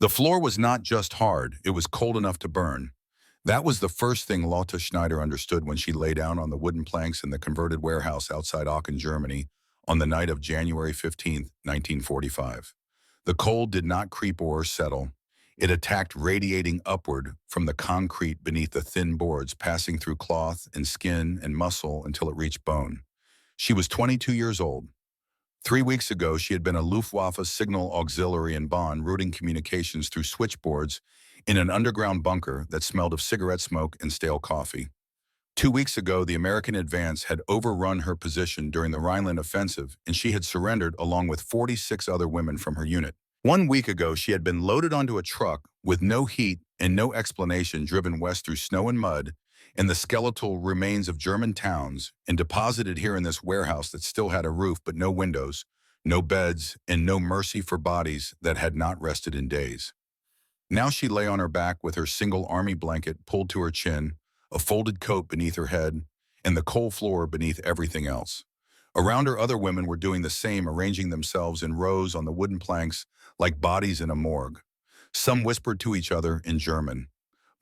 The floor was not just hard, it was cold enough to burn. That was the first thing Lotte Schneider understood when she lay down on the wooden planks in the converted warehouse outside Aachen, Germany, on the night of January 15th, 1945. The cold did not creep or settle. It attacked, radiating upward from the concrete beneath the thin boards, passing through cloth and skin and muscle until it reached bone. She was 22 years old. 3 weeks ago, she had been a Luftwaffe signal auxiliary in Bonn, routing communications through switchboards in an underground bunker that smelled of cigarette smoke and stale coffee. 2 weeks ago, the American advance had overrun her position during the Rhineland offensive, and she had surrendered along with 46 other women from her unit. 1 week ago, she had been loaded onto a truck with no heat and no explanation, driven west through snow and mud and the skeletal remains of German towns, and deposited here in this warehouse that still had a roof but no windows, no beds, and no mercy for bodies that had not rested in days. Now she lay on her back with her single army blanket pulled to her chin, a folded coat beneath her head, and the coal floor beneath everything else. Around her, other women were doing the same, arranging themselves in rows on the wooden planks like bodies in a morgue. Some whispered to each other in German.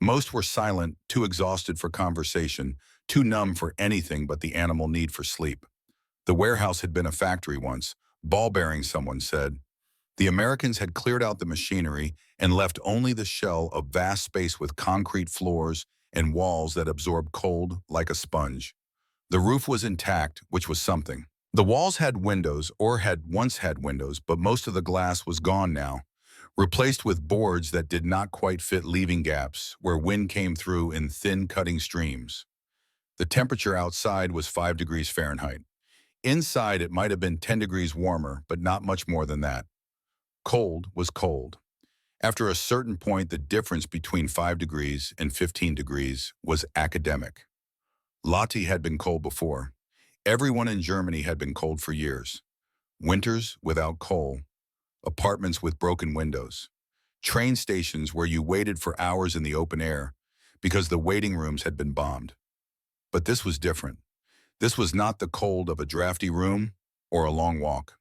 Most were silent, too exhausted for conversation, too numb for anything but the animal need for sleep. The warehouse had been a factory once, ball bearing, someone said. The Americans had cleared out the machinery and left only the shell of vast space with concrete floors and walls that absorbed cold like a sponge. The roof was intact, which was something. The walls had windows, or had once had windows, but most of the glass was gone now, replaced with boards that did not quite fit, leaving gaps where wind came through in thin cutting streams. The temperature outside was 5 degrees Fahrenheit. Inside, it might have been 10 degrees warmer, but not much more than that. Cold was cold. After a certain point, the difference between 5 degrees and 15 degrees was academic. Lotte had been cold before. Everyone in Germany had been cold for years. Winters without coal, apartments with broken windows, train stations where you waited for hours in the open air because the waiting rooms had been bombed. But this was different. This was not the cold of a drafty room or a long walk.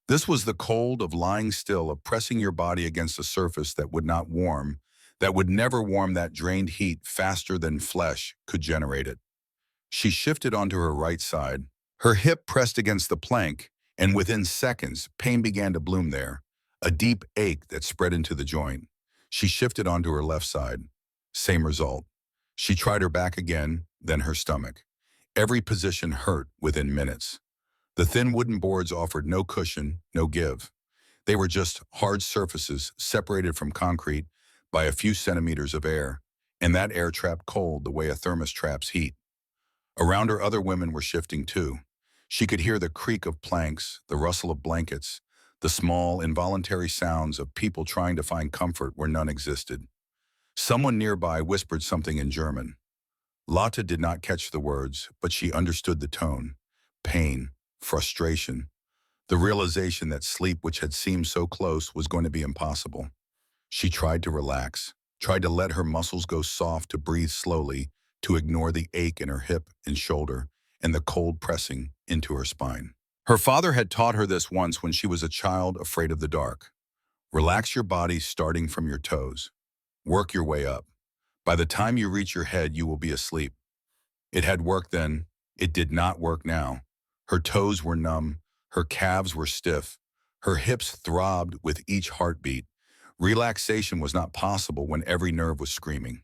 This was the cold of lying still, of pressing your body against a surface that would not warm, that would never warm that drained heat faster than flesh could generate it. She shifted onto her right side, her hip pressed against the plank, and within seconds, pain began to bloom there, a deep ache that spread into the joint. She shifted onto her left side. Same result. She tried her back again, then her stomach. Every position hurt within minutes. The thin wooden boards offered no cushion, no give. They were just hard surfaces separated from concrete by a few centimeters of air, and that air trapped cold the way a thermos traps heat. Around her, other women were shifting too. She could hear the creak of planks, the rustle of blankets, the small, involuntary sounds of people trying to find comfort where none existed. Someone nearby whispered something in German. Lotte did not catch the words, but she understood the tone. Pain, frustration, the realization that sleep, which had seemed so close, was going to be impossible. She tried to relax, tried to let her muscles go soft, to breathe slowly, to ignore the ache in her hip and shoulder and the cold pressing into her spine. Her father had taught her this once when she was a child afraid of the dark. Relax your body starting from your toes. Work your way up. By the time you reach your head, you will be asleep. It had worked then. It did not work now. Her toes were numb. Her calves were stiff. Her hips throbbed with each heartbeat. Relaxation was not possible when every nerve was screaming.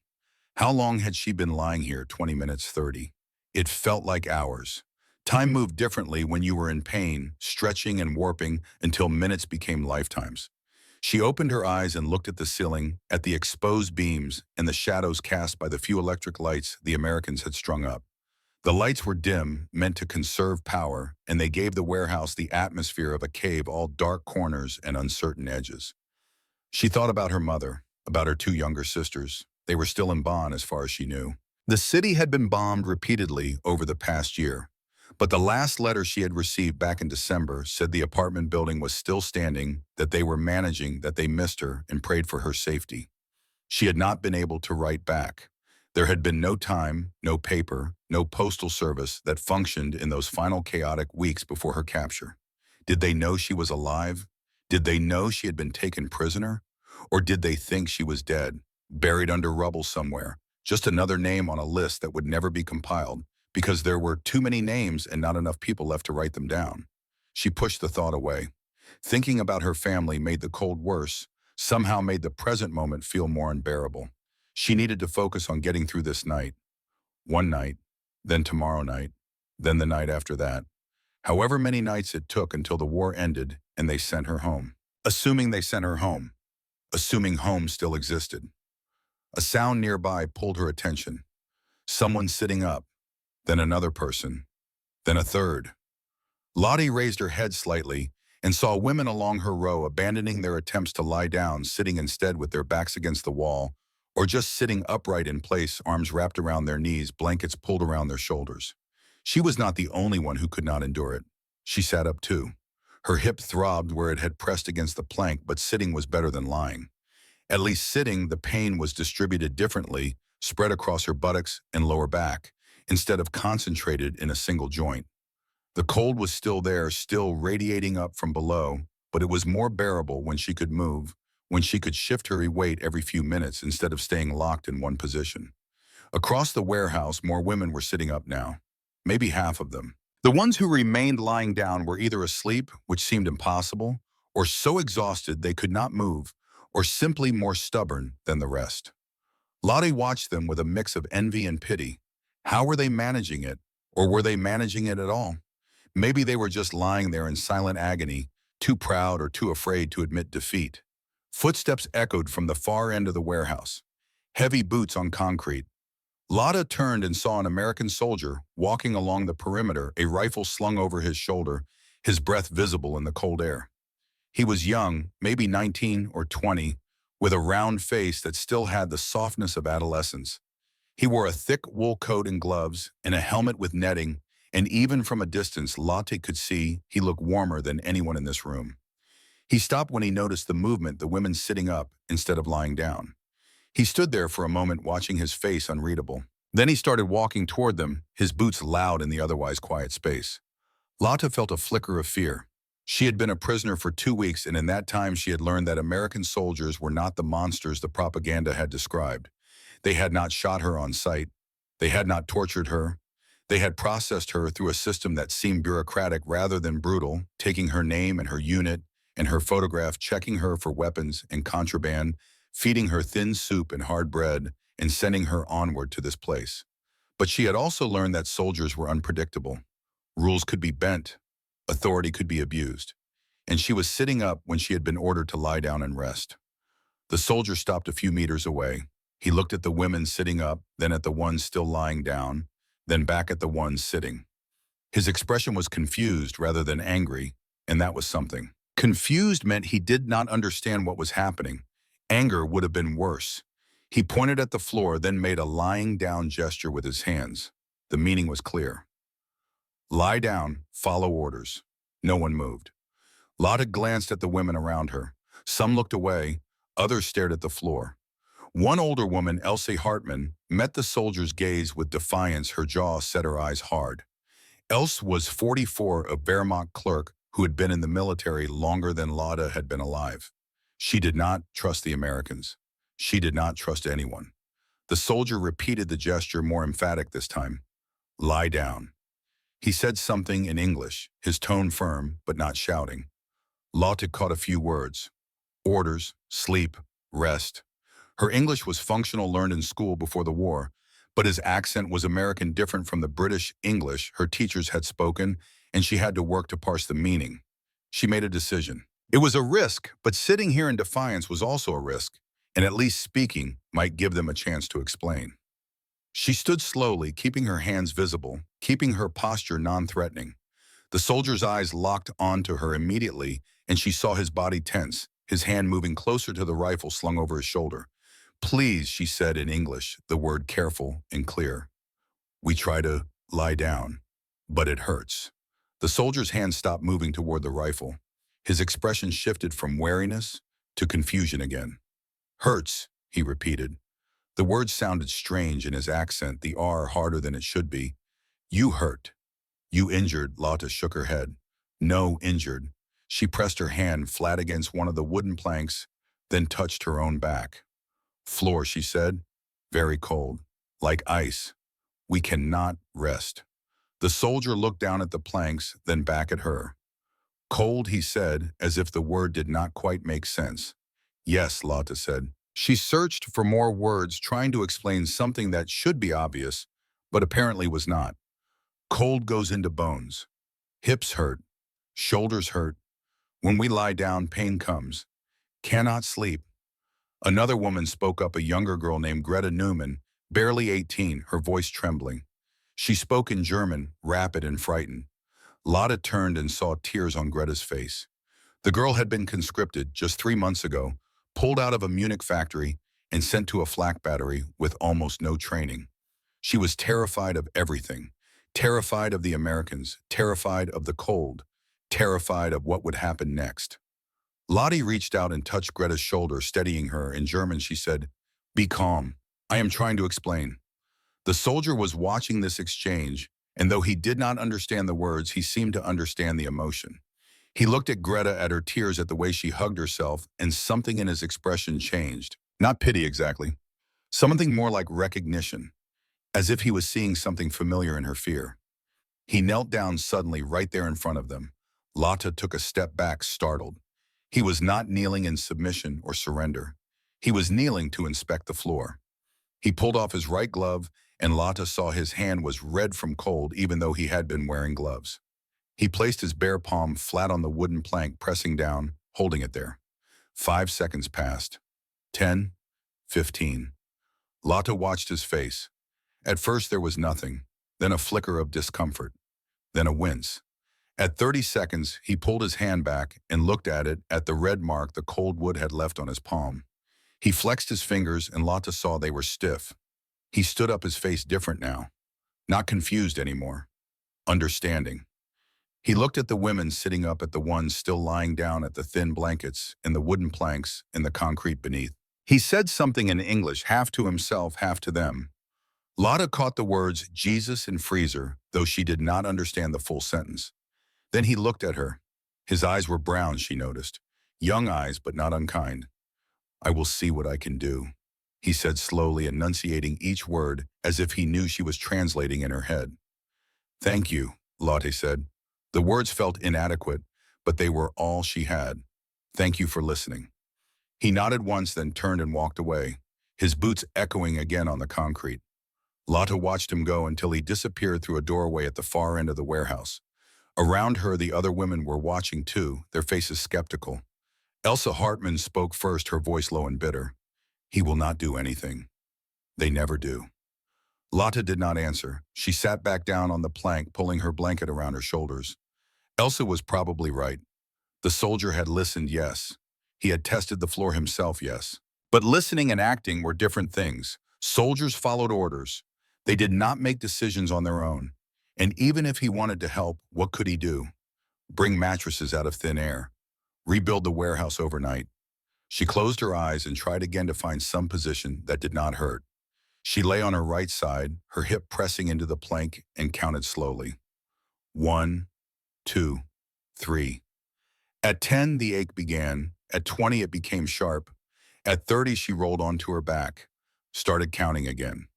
How long had she been lying here? 20 minutes, 30. It felt like hours. Time moved differently when you were in pain, stretching and warping until minutes became lifetimes. She opened her eyes and looked at the ceiling, at the exposed beams and the shadows cast by the few electric lights the Americans had strung up. The lights were dim, meant to conserve power, and they gave the warehouse the atmosphere of a cave, all dark corners and uncertain edges. She thought about her mother, about her 2 younger sisters. They were still in Bonn as far as she knew. The city had been bombed repeatedly over the past year, but the last letter she had received back in December said the apartment building was still standing, that they were managing, that they missed her and prayed for her safety. She had not been able to write back. There had been no time, no paper, no postal service that functioned in those final chaotic weeks before her capture. Did they know she was alive? Did they know she had been taken prisoner? Or did they think she was dead, buried under rubble somewhere, just another name on a list that would never be compiled, because there were too many names and not enough people left to write them down? She pushed the thought away. Thinking about her family made the cold worse, somehow made the present moment feel more unbearable. She needed to focus on getting through this night. One night, then tomorrow night, then the night after that. However many nights it took until the war ended and they sent her home. Assuming they sent her home. Assuming home still existed. A sound nearby pulled her attention. Someone sitting up, then another person, then a third. Lottie raised her head slightly and saw women along her row abandoning their attempts to lie down, sitting instead with their backs against the wall, or just sitting upright in place, arms wrapped around their knees, blankets pulled around their shoulders. She was not the only one who could not endure it. She sat up too. Her hip throbbed where it had pressed against the plank, but sitting was better than lying. At least sitting, the pain was distributed differently, spread across her buttocks and lower back, instead of concentrated in a single joint. The cold was still there, still radiating up from below, but it was more bearable when she could move, when she could shift her weight every few minutes instead of staying locked in one position. Across the warehouse, more women were sitting up now, maybe half of them. The ones who remained lying down were either asleep, which seemed impossible, or so exhausted they could not move, or simply more stubborn than the rest. Lottie watched them with a mix of envy and pity. How were they managing it, or were they managing it at all? Maybe they were just lying there in silent agony, too proud or too afraid to admit defeat. Footsteps echoed from the far end of the warehouse. Heavy boots on concrete. Lotta turned and saw an American soldier walking along the perimeter, a rifle slung over his shoulder, his breath visible in the cold air. He was young, maybe 19 or 20, with a round face that still had the softness of adolescence. He wore a thick wool coat and gloves and a helmet with netting, and even from a distance, Lotte could see he looked warmer than anyone in this room. He stopped when he noticed the movement, the women sitting up instead of lying down. He stood there for a moment watching his face unreadable. Then he started walking toward them, his boots loud in the otherwise quiet space. Lotte felt a flicker of fear. She had been a prisoner for 2 weeks, and in that time she had learned that American soldiers were not the monsters the propaganda had described. They had not shot her on sight. They had not tortured her. They had processed her through a system that seemed bureaucratic rather than brutal, taking her name and her unit and her photograph, checking her for weapons and contraband, feeding her thin soup and hard bread, and sending her onward to this place. But she had also learned that soldiers were unpredictable. Rules could be bent. Authority could be abused. And she was sitting up when she had been ordered to lie down and rest. The soldier stopped a few meters away. He looked at the women sitting up, then at the ones still lying down, then back at the ones sitting. His expression was confused rather than angry, and that was something. Confused meant he did not understand what was happening. Anger would have been worse. He pointed at the floor, then made a lying down gesture with his hands. The meaning was clear. Lie down, follow orders. No one moved. Lotte glanced at the women around her. Some looked away, others stared at the floor. One older woman, Elsie Hartman, met the soldier's gaze with defiance, her jaw set, her eyes hard. Else was 44, a Wehrmacht clerk who had been in the military longer than Lotte had been alive. She did not trust the Americans. She did not trust anyone. The soldier repeated the gesture, more emphatic this time. Lie down. He said something in English, his tone firm, but not shouting. Lotte caught a few words. Orders, sleep, rest. Her English was functional, learned in school before the war, but his accent was American, different from the British English her teachers had spoken, and she had to work to parse the meaning. She made a decision. It was a risk, but sitting here in defiance was also a risk, and at least speaking might give them a chance to explain. She stood slowly, keeping her hands visible, keeping her posture non-threatening. The soldier's eyes locked onto her immediately, and she saw his body tense, his hand moving closer to the rifle slung over his shoulder. Please, she said in English, the word careful and clear. We try to lie down, but it hurts. The soldier's hand stopped moving toward the rifle. His expression shifted from wariness to confusion again. Hurts, he repeated. The words sounded strange in his accent, the R harder than it should be. You hurt. You injured, Lotte shook her head. No, injured. She pressed her hand flat against one of the wooden planks, then touched her own back. Floor, she said, very cold, like ice. We cannot rest. The soldier looked down at the planks, then back at her. Cold, he said, as if the word did not quite make sense. Yes, Lotta said. She searched for more words, trying to explain something that should be obvious, but apparently was not. Cold goes into bones. Hips hurt. Shoulders hurt. When we lie down, pain comes. Cannot sleep. Another woman spoke up, a younger girl named Greta Newman, barely 18, her voice trembling. She spoke in German, rapid and frightened. Lotta turned and saw tears on Greta's face. The girl had been conscripted just 3 months ago, pulled out of a Munich factory, and sent to a flak battery with almost no training. She was terrified of everything. Terrified of the Americans, terrified of the cold, terrified of what would happen next. Lottie reached out and touched Greta's shoulder, steadying her. In German, she said, "Be calm. I am trying to explain." The soldier was watching this exchange, and though he did not understand the words, he seemed to understand the emotion. He looked at Greta, at her tears, at the way she hugged herself, and something in his expression changed. Not pity exactly. Something more like recognition, as if he was seeing something familiar in her fear. He knelt down suddenly right there in front of them. Lotta took a step back, startled. He was not kneeling in submission or surrender. He was kneeling to inspect the floor. He pulled off his right glove, and Lotta saw his hand was red from cold, even though he had been wearing gloves. He placed his bare palm flat on the wooden plank, pressing down, holding it there. 5 seconds passed. 10, 15. Lotta watched his face. At first there was nothing, then a flicker of discomfort, then a wince. At 30 seconds, he pulled his hand back and looked at it, at the red mark the cold wood had left on his palm. He flexed his fingers, and Lotta saw they were stiff. He stood up, his face different now. Not confused anymore. Understanding. He looked at the women sitting up, at the ones still lying down, at the thin blankets, in the wooden planks, in the concrete beneath. He said something in English, half to himself, half to them. Lotta caught the words Jesus and freezer, though she did not understand the full sentence. Then he looked at her. His eyes were brown, she noticed. Young eyes, but not unkind. "I will see what I can do," he said slowly, enunciating each word as if he knew she was translating in her head. "Thank you," Lotte said. The words felt inadequate, but they were all she had. "Thank you for listening." He nodded once, then turned and walked away, his boots echoing again on the concrete. Lotte watched him go until he disappeared through a doorway at the far end of the warehouse. Around her, the other women were watching too, their faces skeptical. Elsa Hartman spoke first, her voice low and bitter. "He will not do anything. They never do." Lotte did not answer. She sat back down on the plank, pulling her blanket around her shoulders. Elsa was probably right. The soldier had listened, yes. He had tested the floor himself, yes. But listening and acting were different things. Soldiers followed orders. They did not make decisions on their own. And even if he wanted to help, what could he do? Bring mattresses out of thin air. Rebuild the warehouse overnight. She closed her eyes and tried again to find some position that did not hurt. She lay on her right side, her hip pressing into the plank, and counted slowly. 1, 2, 3. At 10, the ache began. At 20, it became sharp. At 30, she rolled onto her back, started counting again.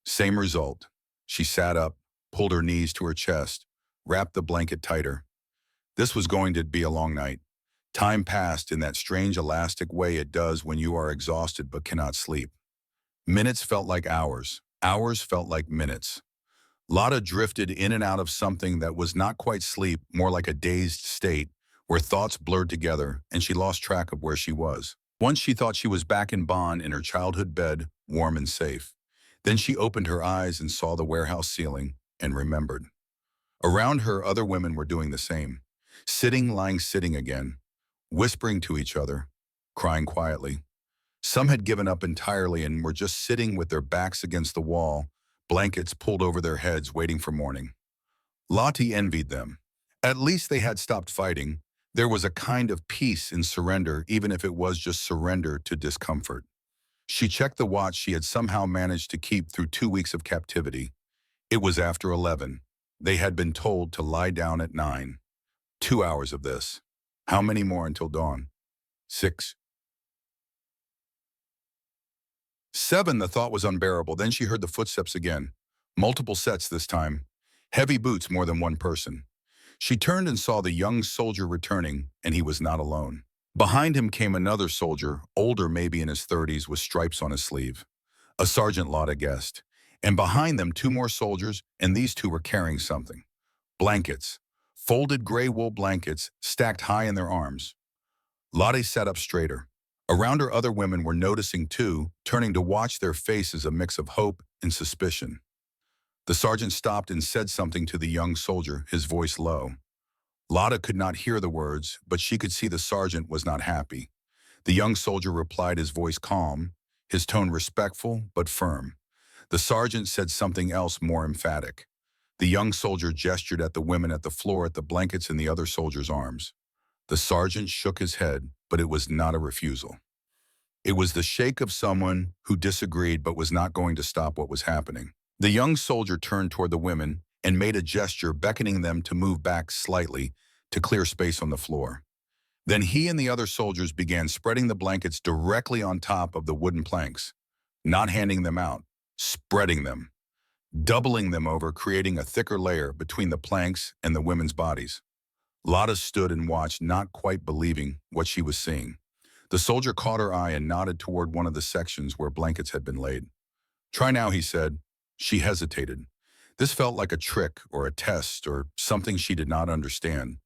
Same result. She sat up, pulled her knees to her chest, wrapped the blanket tighter. This was going to be a long night. Time passed in that strange elastic way it does when you are exhausted but cannot sleep. Minutes felt like hours. Hours felt like minutes. Lotte drifted in and out of something that was not quite sleep, more like a dazed state, where thoughts blurred together and she lost track of where she was. Once she thought she was back in Bonn in her childhood bed, warm and safe. Then she opened her eyes and saw the warehouse ceiling and remembered. Around her, other women were doing the same. Sitting, lying, sitting again. Whispering to each other, crying quietly. Some had given up entirely and were just sitting with their backs against the wall, blankets pulled over their heads, waiting for morning. Lottie envied them. At least they had stopped fighting. There was a kind of peace in surrender, even if it was just surrender to discomfort. She checked the watch she had somehow managed to keep through 2 weeks of captivity. It was after 11. They had been told to lie down at 9. 2 hours of this. How many more until dawn? 6. 7, the thought was unbearable. Then she heard the footsteps again. Multiple sets this time. Heavy boots, more than one person. She turned and saw the young soldier returning, and he was not alone. Behind him came another soldier, older, maybe in his 30s, with stripes on his sleeve. A sergeant, Lotta guessed. And behind them, 2 more soldiers, and these 2 were carrying something. Blankets. Folded gray wool blankets, stacked high in their arms. Lottie sat up straighter. Around her, other women were noticing too, turning to watch, their faces a mix of hope and suspicion. The sergeant stopped and said something to the young soldier, his voice low. Lotta could not hear the words, but she could see the sergeant was not happy. The young soldier replied, his voice calm, his tone respectful but firm. The sergeant said something else more emphatic. The young soldier gestured at the women at the floor, at the blankets in the other soldier's arms. The sergeant shook his head, but it was not a refusal. It was the shake of someone who disagreed but was not going to stop what was happening. The young soldier turned toward the women and made a gesture, beckoning them to move back slightly to clear space on the floor. Then he and the other soldiers began spreading the blankets directly on top of the wooden planks, not handing them out, spreading them, doubling them over, creating a thicker layer between the planks and the women's bodies. Lotta stood and watched, not quite believing what she was seeing. The soldier caught her eye and nodded toward one of the sections where blankets had been laid. "Try now," he said. She hesitated. This felt like a trick or a test or something she did not understand,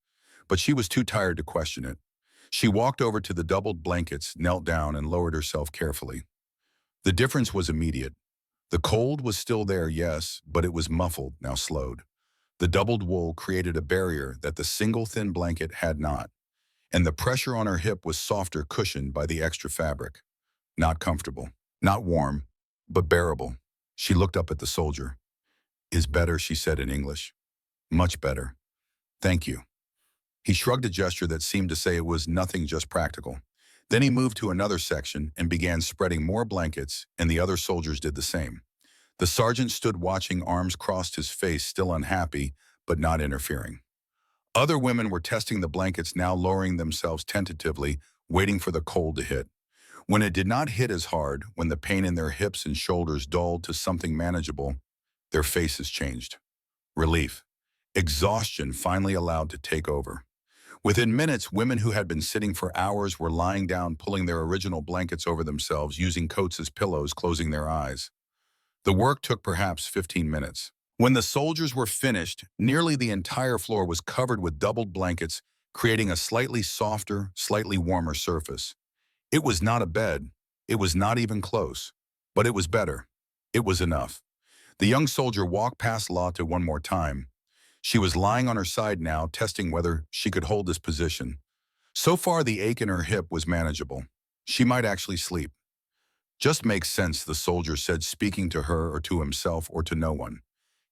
but she was too tired to question it. She walked over to the doubled blankets, knelt down, and lowered herself carefully. The difference was immediate. The cold was still there, yes, but it was muffled, now slowed. The doubled wool created a barrier that the single thin blanket had not, and the pressure on her hip was softer, cushioned by the extra fabric. Not comfortable, not warm, but bearable. She looked up at the soldier. "Is better," she said in English. "Much better. Thank you." He shrugged, a gesture that seemed to say it was nothing, just practical. Then he moved to another section and began spreading more blankets, and the other soldiers did the same. The sergeant stood watching, arms crossed, his face still unhappy, but not interfering. Other women were testing the blankets, now lowering themselves tentatively, waiting for the cold to hit. When it did not hit as hard, when the pain in their hips and shoulders dulled to something manageable, their faces changed. Relief, exhaustion finally allowed to take over. Within minutes, women who had been sitting for hours were lying down, pulling their original blankets over themselves, using coats as pillows, closing their eyes. The work took perhaps 15 minutes. When the soldiers were finished, nearly the entire floor was covered with doubled blankets, creating a slightly softer, slightly warmer surface. It was not a bed. It was not even close. But it was better. It was enough. The young soldier walked past Lotte one more time. She was lying on her side now, testing whether she could hold this position. So far, the ache in her hip was manageable. She might actually sleep. "Just makes sense," the soldier said, speaking to her or to himself or to no one.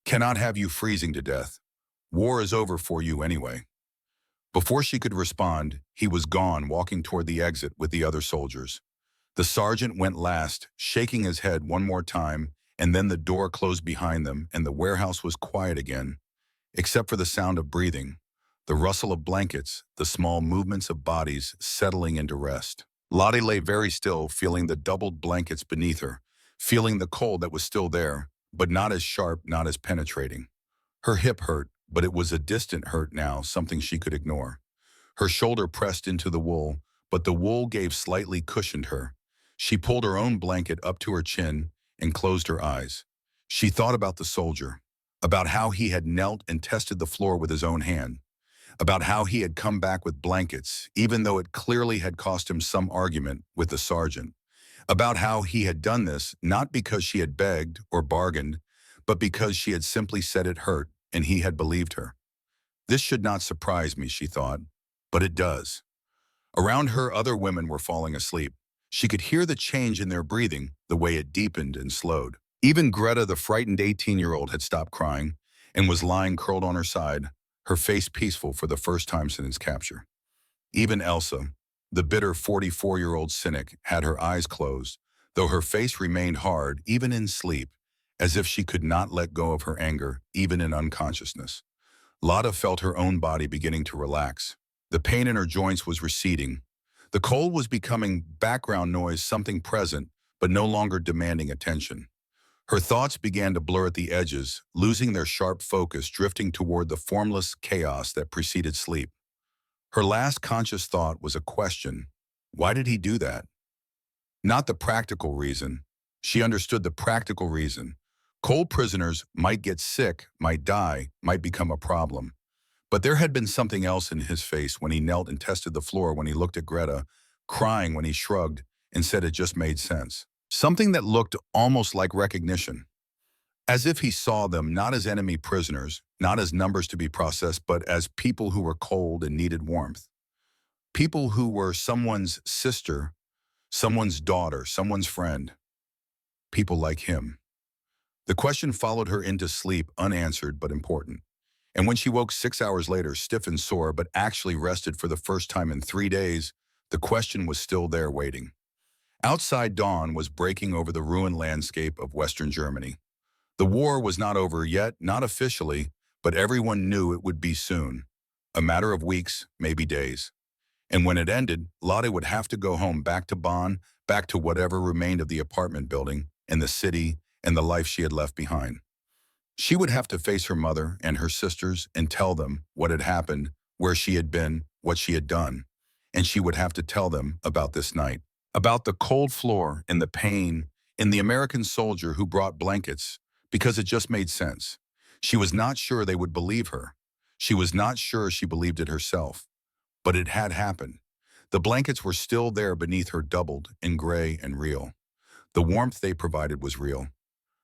"Cannot have you freezing to death. War is over for you anyway." Before she could respond, he was gone, walking toward the exit with the other soldiers. The sergeant went last, shaking his head one more time, and then the door closed behind them, and the warehouse was quiet again, except for the sound of breathing, the rustle of blankets, the small movements of bodies settling into rest. Lottie lay very still, feeling the doubled blankets beneath her, feeling the cold that was still there, but not as sharp, not as penetrating. Her hip hurt, but it was a distant hurt now, something she could ignore. Her shoulder pressed into the wool, but the wool gave slightly cushioned her. She pulled her own blanket up to her chin and closed her eyes. She thought about the soldier, about how he had knelt and tested the floor with his own hand, about how he had come back with blankets, even though it clearly had cost him some argument with the sergeant, about how he had done this not because she had begged or bargained, but because she had simply said it hurt, and he had believed her. This should not surprise me, she thought, but it does. Around her, other women were falling asleep. She could hear the change in their breathing, the way it deepened and slowed. Even Greta, the frightened 18-year-old, had stopped crying and was lying curled on her side, her face peaceful for the first time since capture. Even Elsa, the bitter 44-year-old cynic, had her eyes closed, though her face remained hard even in sleep, as if she could not let go of her anger, even in unconsciousness. Lotte felt her own body beginning to relax. The pain in her joints was receding. The cold was becoming background noise, something present, but no longer demanding attention. Her thoughts began to blur at the edges, losing their sharp focus, drifting toward the formless chaos that preceded sleep. Her last conscious thought was a question. Why did he do that? Not the practical reason. She understood the practical reason. Cold prisoners might get sick, might die, might become a problem. But there had been something else in his face when he knelt and tested the floor, when he looked at Greta, crying when he shrugged and said it just made sense. Something that looked almost like recognition. As if he saw them not as enemy prisoners, not as numbers to be processed, but as people who were cold and needed warmth. People who were someone's sister, someone's daughter, someone's friend. People like him. The question followed her into sleep, unanswered but important. And when she woke 6 hours later, stiff and sore, but actually rested for the first time in 3 days, the question was still there waiting. Outside, dawn was breaking over the ruined landscape of Western Germany. The war was not over yet, not officially, but everyone knew it would be soon. A matter of weeks, maybe days. And when it ended, Lotte would have to go home, back to Bonn, back to whatever remained of the apartment building, and the city, and the life she had left behind. She would have to face her mother and her sisters and tell them what had happened, where she had been, what she had done. And she would have to tell them about this night, about the cold floor and the pain, and the American soldier who brought blankets, because it just made sense. She was not sure they would believe her. She was not sure she believed it herself. But it had happened. The blankets were still there beneath her, doubled and gray and real. The warmth they provided was real.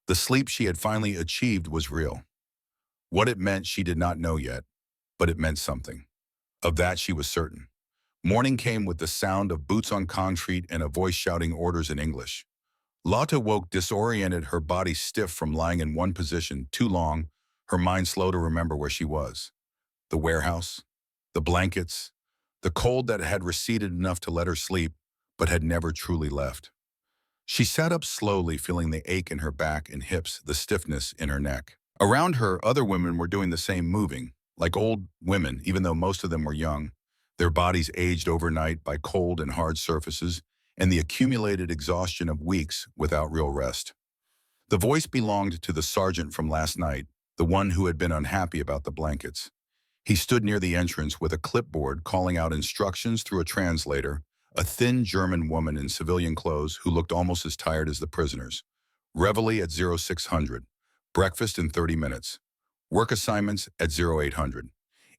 The sleep she had finally achieved was real. What it meant she did not know yet, but it meant something. Of that she was certain. Morning came with the sound of boots on concrete and a voice shouting orders in English. Lotte woke disoriented, her body stiff from lying in one position too long, her mind slow to remember where she was. The warehouse, the blankets, the cold that had receded enough to let her sleep, but had never truly left. She sat up slowly, feeling the ache in her back and hips, the stiffness in her neck. Around her, other women were doing the same, moving, like old women, even though most of them were young, their bodies aged overnight by cold and hard surfaces and the accumulated exhaustion of weeks without real rest. The voice belonged to the sergeant from last night, the one who had been unhappy about the blankets. He stood near the entrance with a clipboard calling out instructions through a translator, a thin German woman in civilian clothes who looked almost as tired as the prisoners. Reveille at 0600. Breakfast in 30 minutes. Work assignments at 0800.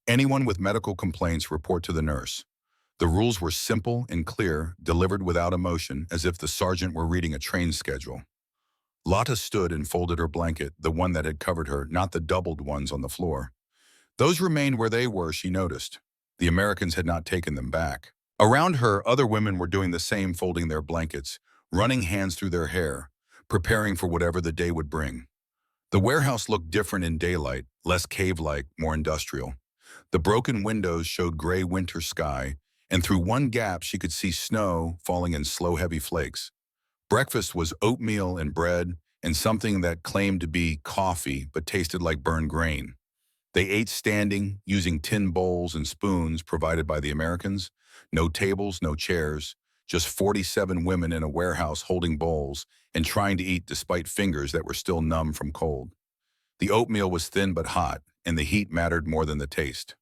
Anyone with medical complaints report to the nurse. The rules were simple and clear, delivered without emotion, as if the sergeant were reading a train schedule. Lotte stood and folded her blanket, the one that had covered her, not the doubled ones on the floor. Those remained where they were, she noticed. The Americans had not taken them back. Around her, other women were doing the same, folding their blankets, running hands through their hair, preparing for whatever the day would bring. The warehouse looked different in daylight, less cave-like, more industrial. The broken windows showed gray winter sky, and through one gap she could see snow falling in slow, heavy flakes. Breakfast was oatmeal and bread, and something that claimed to be coffee but tasted like burned grain. They ate standing, using tin bowls and spoons provided by the Americans. No tables, no chairs, just 47 women in a warehouse holding bowls and trying to eat despite fingers that were still numb from cold. The oatmeal was thin but hot, and the heat mattered more than the taste.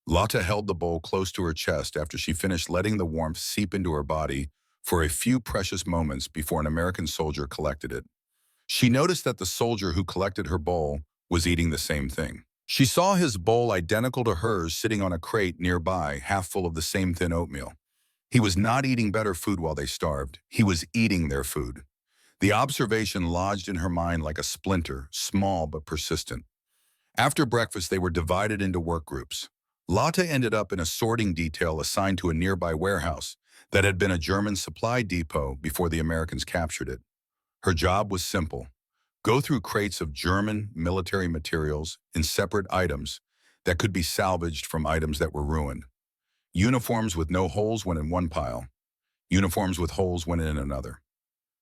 Lotte held the bowl close to her chest after she finished, letting the warmth seep into her body for a few precious moments before an American soldier collected it. She noticed that the soldier who collected her bowl was eating the same thing. She saw his bowl identical to hers sitting on a crate nearby, half full of the same thin oatmeal. He was not eating better food while they starved. He was eating their food. The observation lodged in her mind like a splinter, small but persistent. After breakfast, they were divided into work groups. Lotte ended up in a sorting detail assigned to a nearby warehouse that had been a German supply depot before the Americans captured it. Her job was simple. Go through crates of German military materials in separate items that could be salvaged from items that were ruined. Uniforms with no holes went in one pile. Uniforms with holes went in another.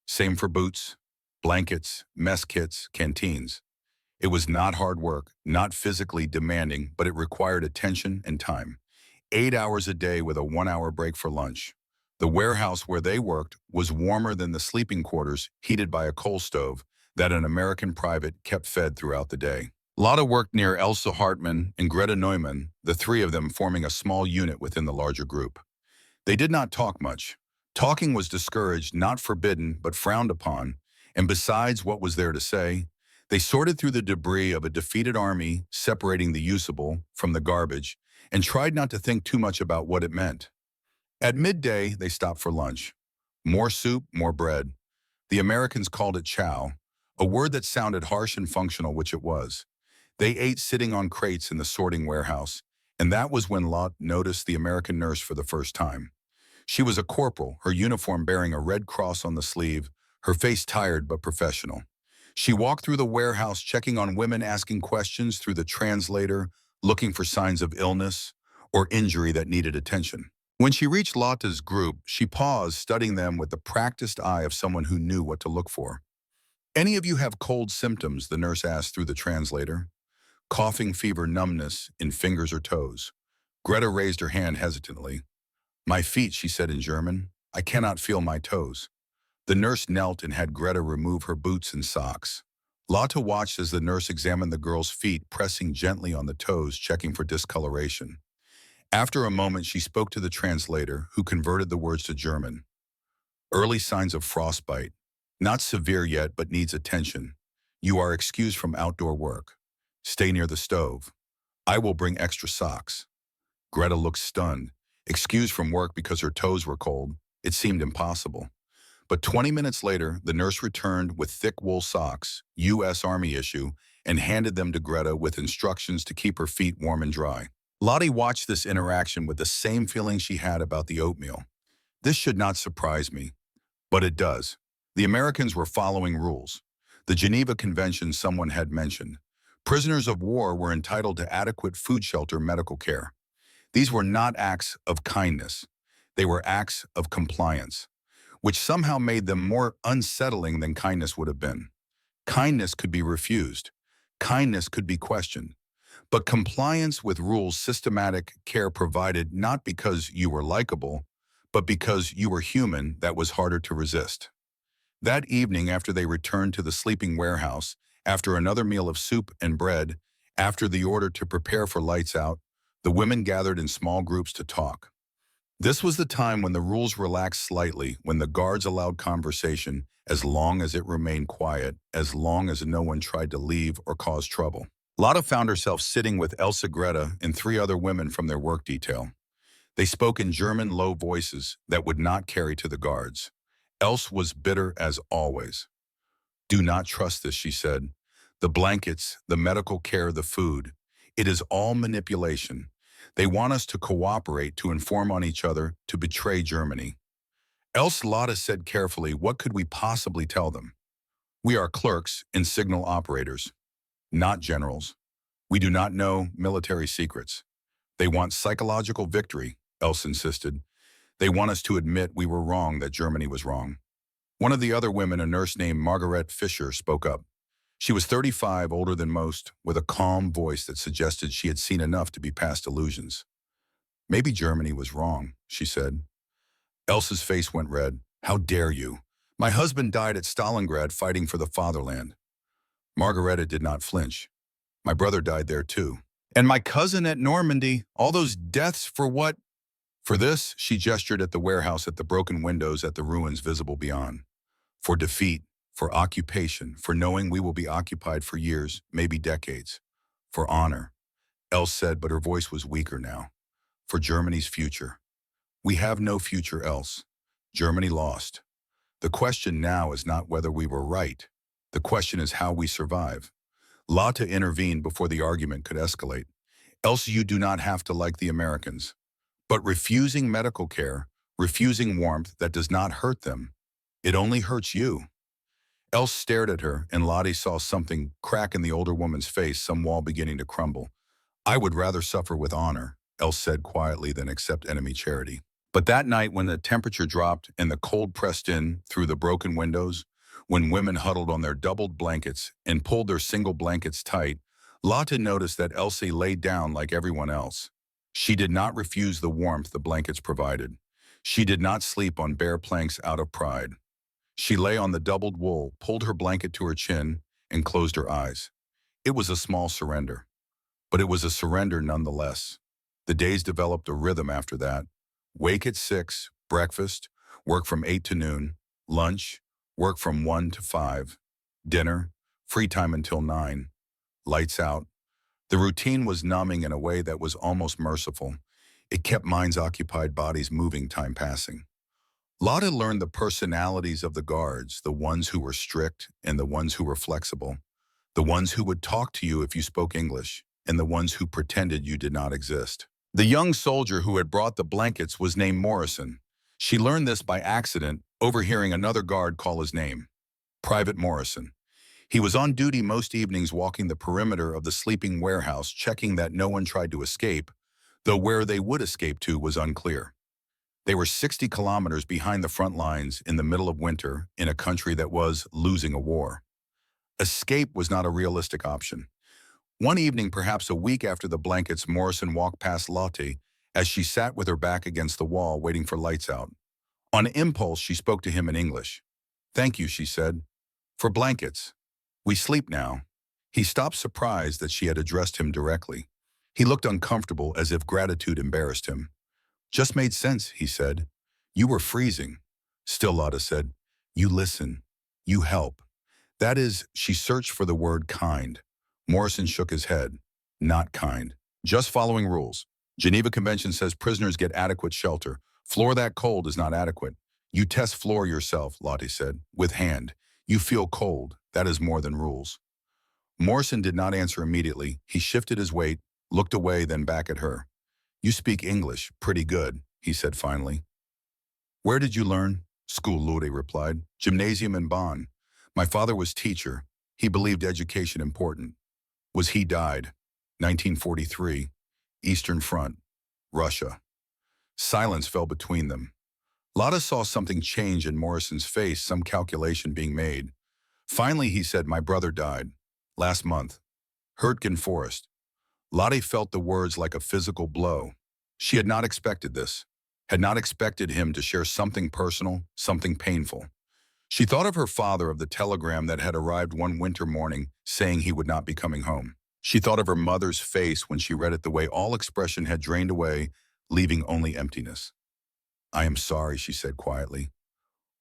Same for boots, blankets, mess kits, canteens. It was not hard work, not physically demanding, but it required attention and time. 8 hours a day with a 1-hour break for lunch. The warehouse where they worked was warmer than the sleeping quarters, heated by a coal stove that an American private kept fed throughout the day. Lotta worked near Elsa Hartmann and Greta Neumann, the three of them forming a small unit within the larger group. They did not talk much. Talking was discouraged, not forbidden, but frowned upon, and besides what was there to say, they sorted through the debris of a defeated army, separating the usable from the garbage, and tried not to think too much about what it meant. At midday, they stopped for lunch. More soup, more bread. The Americans called it chow, a word that sounded harsh and functional, which it was. They ate sitting on crates in the sorting warehouse, and that was when Lot noticed the American nurse for the first time. She was a corporal, her uniform bearing a red cross on the sleeve, her face tired but professional. She walked through the warehouse checking on women, asking questions through the translator, looking for signs of illness or injury that needed attention. When she reached Lotta's group, she paused, studying them with the practiced eye of someone who knew what to look for. "Any of you have cold symptoms?" the nurse asked through the translator. "Coughing, fever, numbness in fingers or toes?" Greta raised her hand hesitantly. "My feet," she said in German. "I cannot feel my toes." The nurse knelt and had Greta remove her boots and socks. Lotta watched as the nurse examined the girl's feet, pressing gently on the toes, checking for discoloration. After a moment, she spoke to the translator, who converted the words to German. "Early signs of frostbite. Not severe yet, but needs attention. You are excused from outdoor work. Stay near the stove. I will bring extra socks." Greta looked stunned. Excused from work because her toes were cold. It seemed impossible. But 20 minutes later, the nurse returned with thick wool socks, U.S. Army issue, and handed them to Greta with instructions to keep her feet warm and dry. Lottie watched this interaction with the same feeling she had about the oatmeal. This should not surprise me, but it does. The Americans were following rules. The Geneva Convention someone had mentioned. Prisoners of war were entitled to adequate food, shelter, medical care. These were not acts of kindness. They were acts of compliance, which somehow made them more unsettling than kindness would have been. Kindness could be refused. Kindness could be questioned. But compliance with rules, systematic care provided, not because you were likable, but because you were human, that was harder to resist. That evening, after they returned to the sleeping warehouse, after another meal of soup and bread, after the order to prepare for lights out, the women gathered in small groups to talk. This was the time when the rules relaxed slightly, when the guards allowed conversation as long as it remained quiet, as long as no one tried to leave or cause trouble. Lotta found herself sitting with Elsa, Greta, and three other women from their work detail. They spoke in German low voices that would not carry to the guards. Elsa was bitter as always. "Do not trust this," she said. "The blankets, the medical care, the food. It is all manipulation. They want us to cooperate, to inform on each other, to betray Germany." Else, Lotta said carefully, "What could we possibly tell them? We are clerks and signal operators, not generals. We do not know military secrets. They want psychological victory," Else insisted. "They want us to admit we were wrong, that Germany was wrong." One of the other women, a nurse named Margaret Fischer, spoke up. She was 35, older than most, with a calm voice that suggested she had seen enough to be past illusions. "Maybe Germany was wrong," she said. Elsa's face went red. "How dare you? My husband died at Stalingrad fighting for the fatherland." Margareta did not flinch. "My brother died there too. And my cousin at Normandy. All those deaths for what?" "For this," she gestured at the warehouse, at the broken windows, at the ruins visible beyond. "For defeat. For occupation, for knowing we will be occupied for years, maybe decades. For honor," Else said, but her voice was weaker now. "For Germany's future. We have no future, Else. Germany lost. The question now is not whether we were right. The question is how we survive." Lotta intervened before the argument could escalate. "Else, you do not have to like the Americans. But refusing medical care, refusing warmth, that does not hurt them. It only hurts you." Else stared at her, and Lottie saw something crack in the older woman's face, some wall beginning to crumble. "I would rather suffer with honor," Else said quietly, "than accept enemy charity." But that night, when the temperature dropped and the cold pressed in through the broken windows, when women huddled on their doubled blankets and pulled their single blankets tight, Lotte noticed that Elsie lay down like everyone else. She did not refuse the warmth the blankets provided. She did not sleep on bare planks out of pride. She lay on the doubled wool, pulled her blanket to her chin, and closed her eyes. It was a small surrender, but it was a surrender nonetheless. The days developed a rhythm after that. Wake at 6, breakfast, work from 8 to noon, lunch, work from 1 to 5, dinner, free time until 9, lights out. The routine was numbing in a way that was almost merciful. It kept minds occupied, bodies moving, time passing. Lotta learned the personalities of the guards, the ones who were strict and the ones who were flexible, the ones who would talk to you if you spoke English, and the ones who pretended you did not exist. The young soldier who had brought the blankets was named Morrison. She learned this by accident, overhearing another guard call his name, Private Morrison. He was on duty most evenings, walking the perimeter of the sleeping warehouse, checking that no one tried to escape, though where they would escape to was unclear. They were 60 kilometers behind the front lines in the middle of winter in a country that was losing a war. Escape was not a realistic option. One evening, perhaps a week after the blankets, Morrison walked past Lottie as she sat with her back against the wall waiting for lights out. On impulse, she spoke to him in English. "Thank you," she said, "for blankets. We sleep now." He stopped, surprised that she had addressed him directly. He looked uncomfortable, as if gratitude embarrassed him. "Just made sense," he said. "You were freezing." Still, Lotta said, "You listen. You help." That is, she searched for the word kind. Morrison shook his head. "Not kind. Just following rules. Geneva Convention says prisoners get adequate shelter. Floor that cold is not adequate. You test floor yourself," Lottie said, "with hand. You feel cold. That is more than rules." Morrison did not answer immediately. He shifted his weight, looked away, then back at her. "You speak English pretty good," he said finally. "Where did you learn?" "School," Lottie replied. "Gymnasium in Bonn. My father was teacher. He believed education important. Was he died. 1943. Eastern Front. Russia." Silence fell between them. Lotta saw something change in Morrison's face, some calculation being made. Finally, he said, "My brother died. Last month. Hurtgen Forest." Lottie felt the words like a physical blow. She had not expected this, had not expected him to share something personal, something painful. She thought of her father, of the telegram that had arrived one winter morning saying he would not be coming home. She thought of her mother's face when she read it, the way all expression had drained away, leaving only emptiness. "I am sorry," she said quietly.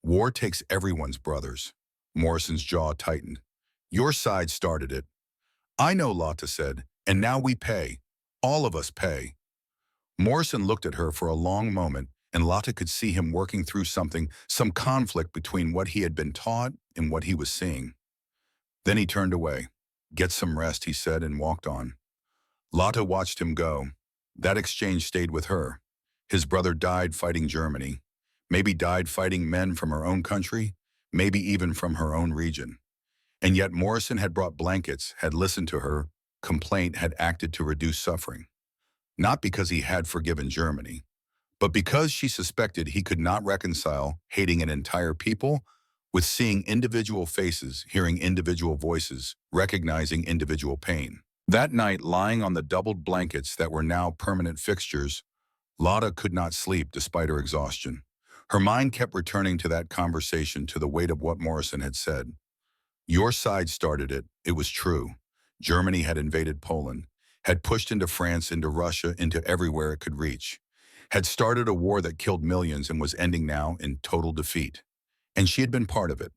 "War takes everyone's brothers." Morrison's jaw tightened. "Your side started it." "I know," Lotta said, "and now we pay. All of us pay." Morrison looked at her for a long moment, and Lotta could see him working through something, some conflict between what he had been taught and what he was seeing. Then he turned away. "Get some rest," he said, and walked on. Lotta watched him go. That exchange stayed with her. His brother died fighting Germany. Maybe died fighting men from her own country, maybe even from her own region. And yet Morrison had brought blankets, had listened to her complaint, had acted to reduce suffering. Not because he had forgiven Germany, but because she suspected he could not reconcile hating an entire people with seeing individual faces, hearing individual voices, recognizing individual pain. That night, lying on the doubled blankets that were now permanent fixtures, Lotta could not sleep despite her exhaustion. Her mind kept returning to that conversation, to the weight of what Morrison had said. Your side started it. It was true. Germany had invaded Poland, had pushed into France, into Russia, into everywhere it could reach, had started a war that killed millions and was ending now in total defeat. And she had been part of it.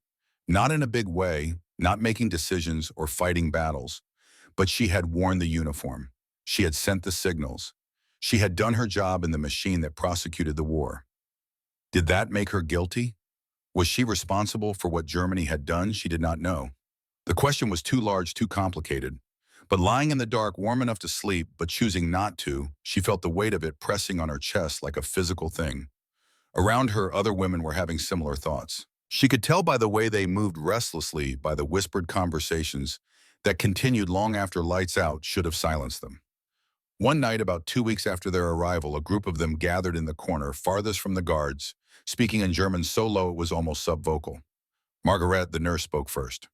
Not in a big way, not making decisions or fighting battles, but she had worn the uniform. She had sent the signals. She had done her job in the machine that prosecuted the war. Did that make her guilty? Was she responsible for what Germany had done? She did not know. The question was too large, too complicated. But lying in the dark, warm enough to sleep, but choosing not to, she felt the weight of it pressing on her chest like a physical thing. Around her, other women were having similar thoughts. She could tell by the way they moved restlessly, by the whispered conversations that continued long after lights out should have silenced them. One night, about 2 weeks after their arrival, a group of them gathered in the corner farthest from the guards, speaking in German so low it was almost subvocal. Margaret, the nurse, spoke first.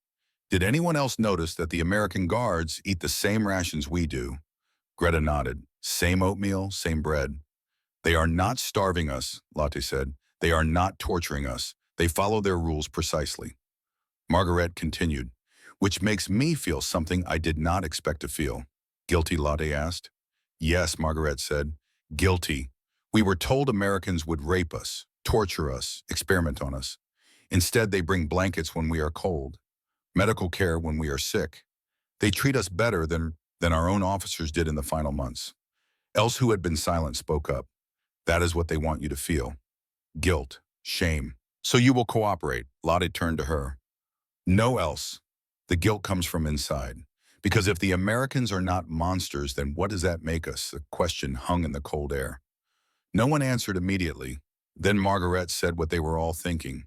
"Did anyone else notice that the American guards eat the same rations we do?" Greta nodded. "Same oatmeal, same bread." They are not starving us, Lotte said. They are not torturing us. They follow their rules precisely. Margaret continued, which makes me feel something I did not expect to feel. Guilty, Lotte asked. Yes, Margaret said. Guilty. We were told Americans would rape us, torture us, experiment on us. Instead, they bring blankets when we are cold, medical care when we are sick. They treat us better than our own officers did in the final months. Else, who had been silent, spoke up. That is what they want you to feel. Guilt, shame. So you will cooperate. Lotte turned to her. No else. The guilt comes from inside. Because if the Americans are not monsters, then what does that make us? The question hung in the cold air. No one answered immediately. Then Margaret said what they were all thinking.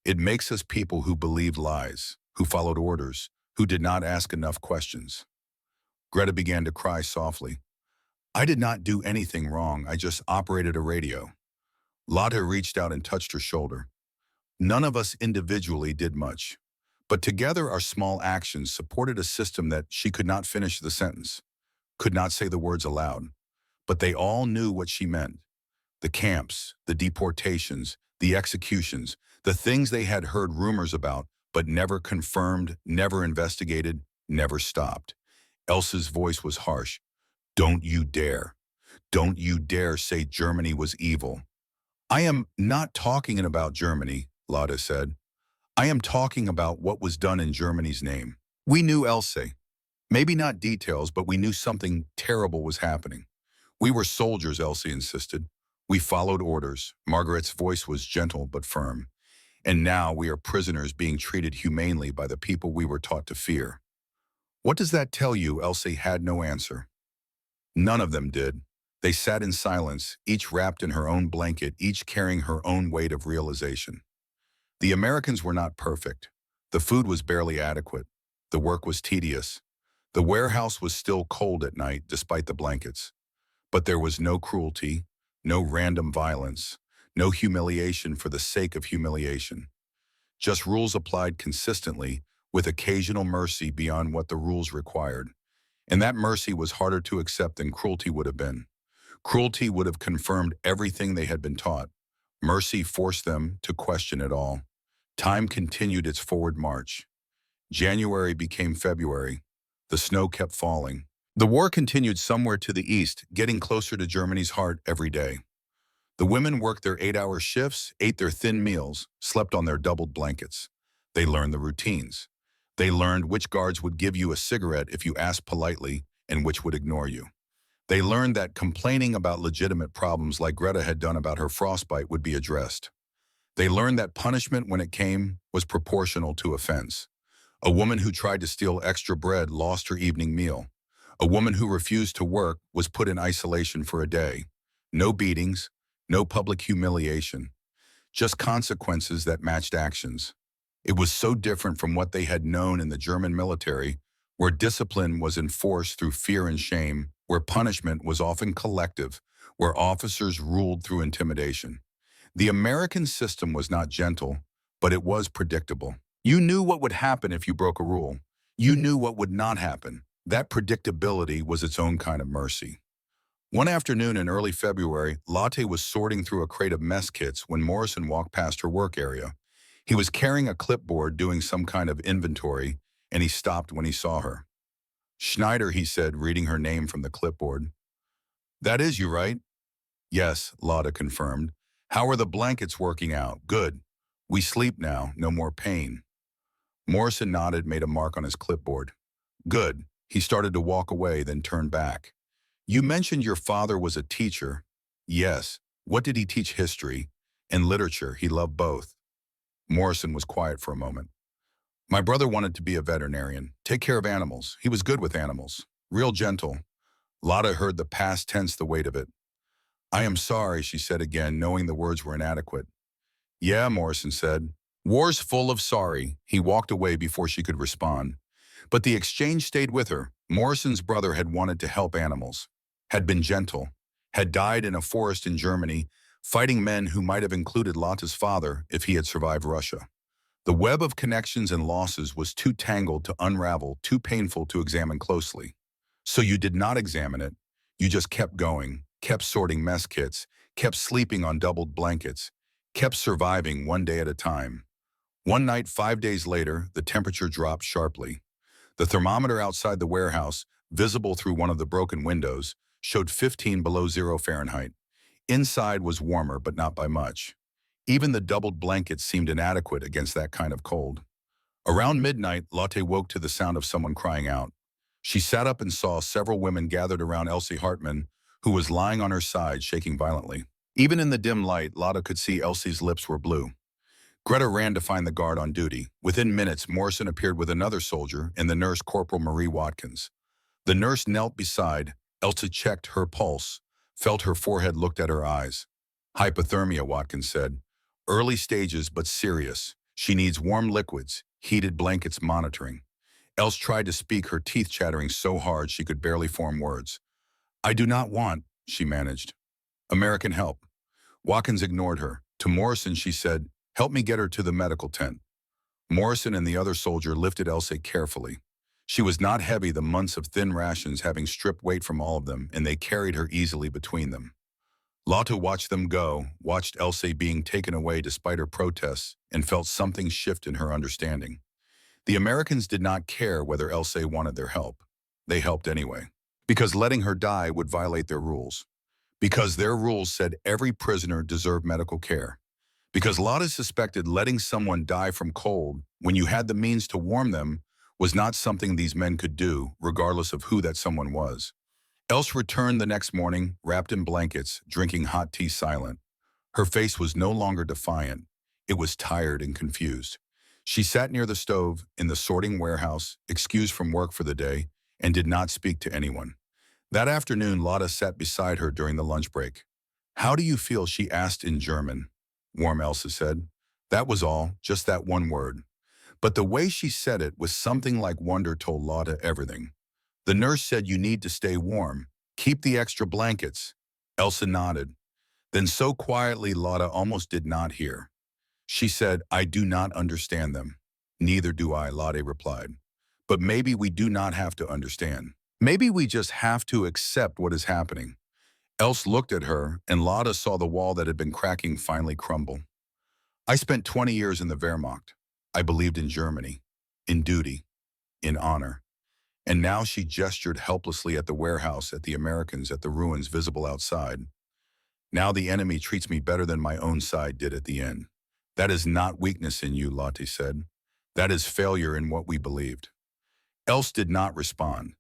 It makes us people who believed lies, who followed orders, who did not ask enough questions. Greta began to cry softly. I did not do anything wrong. I just operated a radio. Lotte reached out and touched her shoulder. None of us individually did much, but together our small actions supported a system that she could not finish the sentence, could not say the words aloud, but they all knew what she meant. The camps, the deportations, the executions, the things they had heard rumors about, but never confirmed, never investigated, never stopped. Elsa's voice was harsh. Don't you dare. Don't you dare say Germany was evil. I am not talking about Germany, Lotte said. I am talking about what was done in Germany's name. We knew Elsa. Maybe not details, but we knew something terrible was happening. We were soldiers, Elsie insisted. We followed orders. Margaret's voice was gentle but firm. And now we are prisoners being treated humanely by the people we were taught to fear. What does that tell you? Elsie had no answer. None of them did. They sat in silence, each wrapped in her own blanket, each carrying her own weight of realization. The Americans were not perfect. The food was barely adequate. The work was tedious. The warehouse was still cold at night, despite the blankets. But there was no cruelty, no random violence, no humiliation for the sake of humiliation. Just rules applied consistently, with occasional mercy beyond what the rules required. And that mercy was harder to accept than cruelty would have been. Cruelty would have confirmed everything they had been taught. Mercy forced them to question it all. Time continued its forward march. January became February. The snow kept falling. The war continued somewhere to the east, getting closer to Germany's heart every day. The women worked their 8-hour shifts, ate their thin meals, slept on their doubled blankets. They learned the routines. They learned which guards would give you a cigarette if you asked politely and which would ignore you. They learned that complaining about legitimate problems like Greta had done about her frostbite would be addressed. They learned that punishment, when it came, was proportional to offense. A woman who tried to steal extra bread lost her evening meal. A woman who refused to work was put in isolation for a day. No beatings, no public humiliation, just consequences that matched actions. It was so different from what they had known in the German military, where discipline was enforced through fear and shame, where punishment was often collective, where officers ruled through intimidation. The American system was not gentle, but it was predictable. You knew what would happen if you broke a rule. You knew what would not happen. That predictability was its own kind of mercy. One afternoon in early February, Lotte was sorting through a crate of mess kits when Morrison walked past her work area. He was carrying a clipboard doing some kind of inventory, and he stopped when he saw her. Schneider, he said, reading her name from the clipboard. That is you, right? Yes, Lotte confirmed. How are the blankets working out? Good. We sleep now, no more pain. Morrison nodded, made a mark on his clipboard. Good. He started to walk away, then turned back. You mentioned your father was a teacher. Yes. What did he teach? History and literature. He loved both. Morrison was quiet for a moment. My brother wanted to be a veterinarian, take care of animals. He was good with animals, real gentle. Lotte heard the past tense, the weight of it. I am sorry, she said again, knowing the words were inadequate. Yeah, Morrison said. War's full of sorry. He walked away before she could respond. But the exchange stayed with her. Morrison's brother had wanted to help animals, had been gentle, had died in a forest in Germany, fighting men who might have included Lotte's father if he had survived Russia. The web of connections and losses was too tangled to unravel, too painful to examine closely. So you did not examine it. You just kept going, kept sorting mess kits, kept sleeping on doubled blankets, kept surviving one day at a time. One night, 5 days later, the temperature dropped sharply. The thermometer outside the warehouse, visible through one of the broken windows, showed 15 below zero Fahrenheit. Inside was warmer, but not by much. Even the doubled blankets seemed inadequate against that kind of cold. Around midnight, Lotte woke to the sound of someone crying out. She sat up and saw several women gathered around Elsie Hartman, who was lying on her side, shaking violently. Even in the dim light, Lotte could see Elsie's lips were blue. Greta ran to find the guard on duty. Within minutes, Morrison appeared with another soldier and the nurse, Corporal Marie Watkins. The nurse knelt beside. Elsie checked her pulse, felt her forehead, looked at her eyes. Hypothermia, Watkins said. Early stages, but serious. She needs warm liquids, heated blankets, monitoring. Else tried to speak, her teeth chattering so hard she could barely form words. I do not want, she managed. American help. Watkins ignored her. To Morrison, she said, help me get her to the medical tent. Morrison and the other soldier lifted Elsie carefully. She was not heavy, the months of thin rations having stripped weight from all of them, and they carried her easily between them. Lotte watched them go, watched Elsie being taken away despite her protests, and felt something shift in her understanding. The Americans did not care whether Elsie wanted their help. They helped anyway. Because letting her die would violate their rules. Because their rules said every prisoner deserved medical care. Because Lotte suspected letting someone die from cold when you had the means to warm them was not something these men could do, regardless of who that someone was. Else returned the next morning, wrapped in blankets, drinking hot tea silent. Her face was no longer defiant. It was tired and confused. She sat near the stove in the sorting warehouse, excused from work for the day, and did not speak to anyone. That afternoon, Lotte sat beside her during the lunch break. How do you feel? She asked in German. Warm, Elsa said. That was all, just that one word. But the way she said it was something like wonder told Lotte everything. The nurse said you need to stay warm. Keep the extra blankets. Elsa nodded. Then so quietly Lotte almost did not hear. She said, I do not understand them. Neither do I, Lotte replied. But maybe we do not have to understand. Maybe we just have to accept what is happening. Else looked at her, and Lotte saw the wall that had been cracking finally crumble. I spent 20 years in the Wehrmacht. I believed in Germany, in duty, in honor. And now she gestured helplessly at the warehouse, at the Americans, at the ruins visible outside. Now the enemy treats me better than my own side did at the end. That is not weakness in you, Lotte said. That is failure in what we believed. Else did not respond,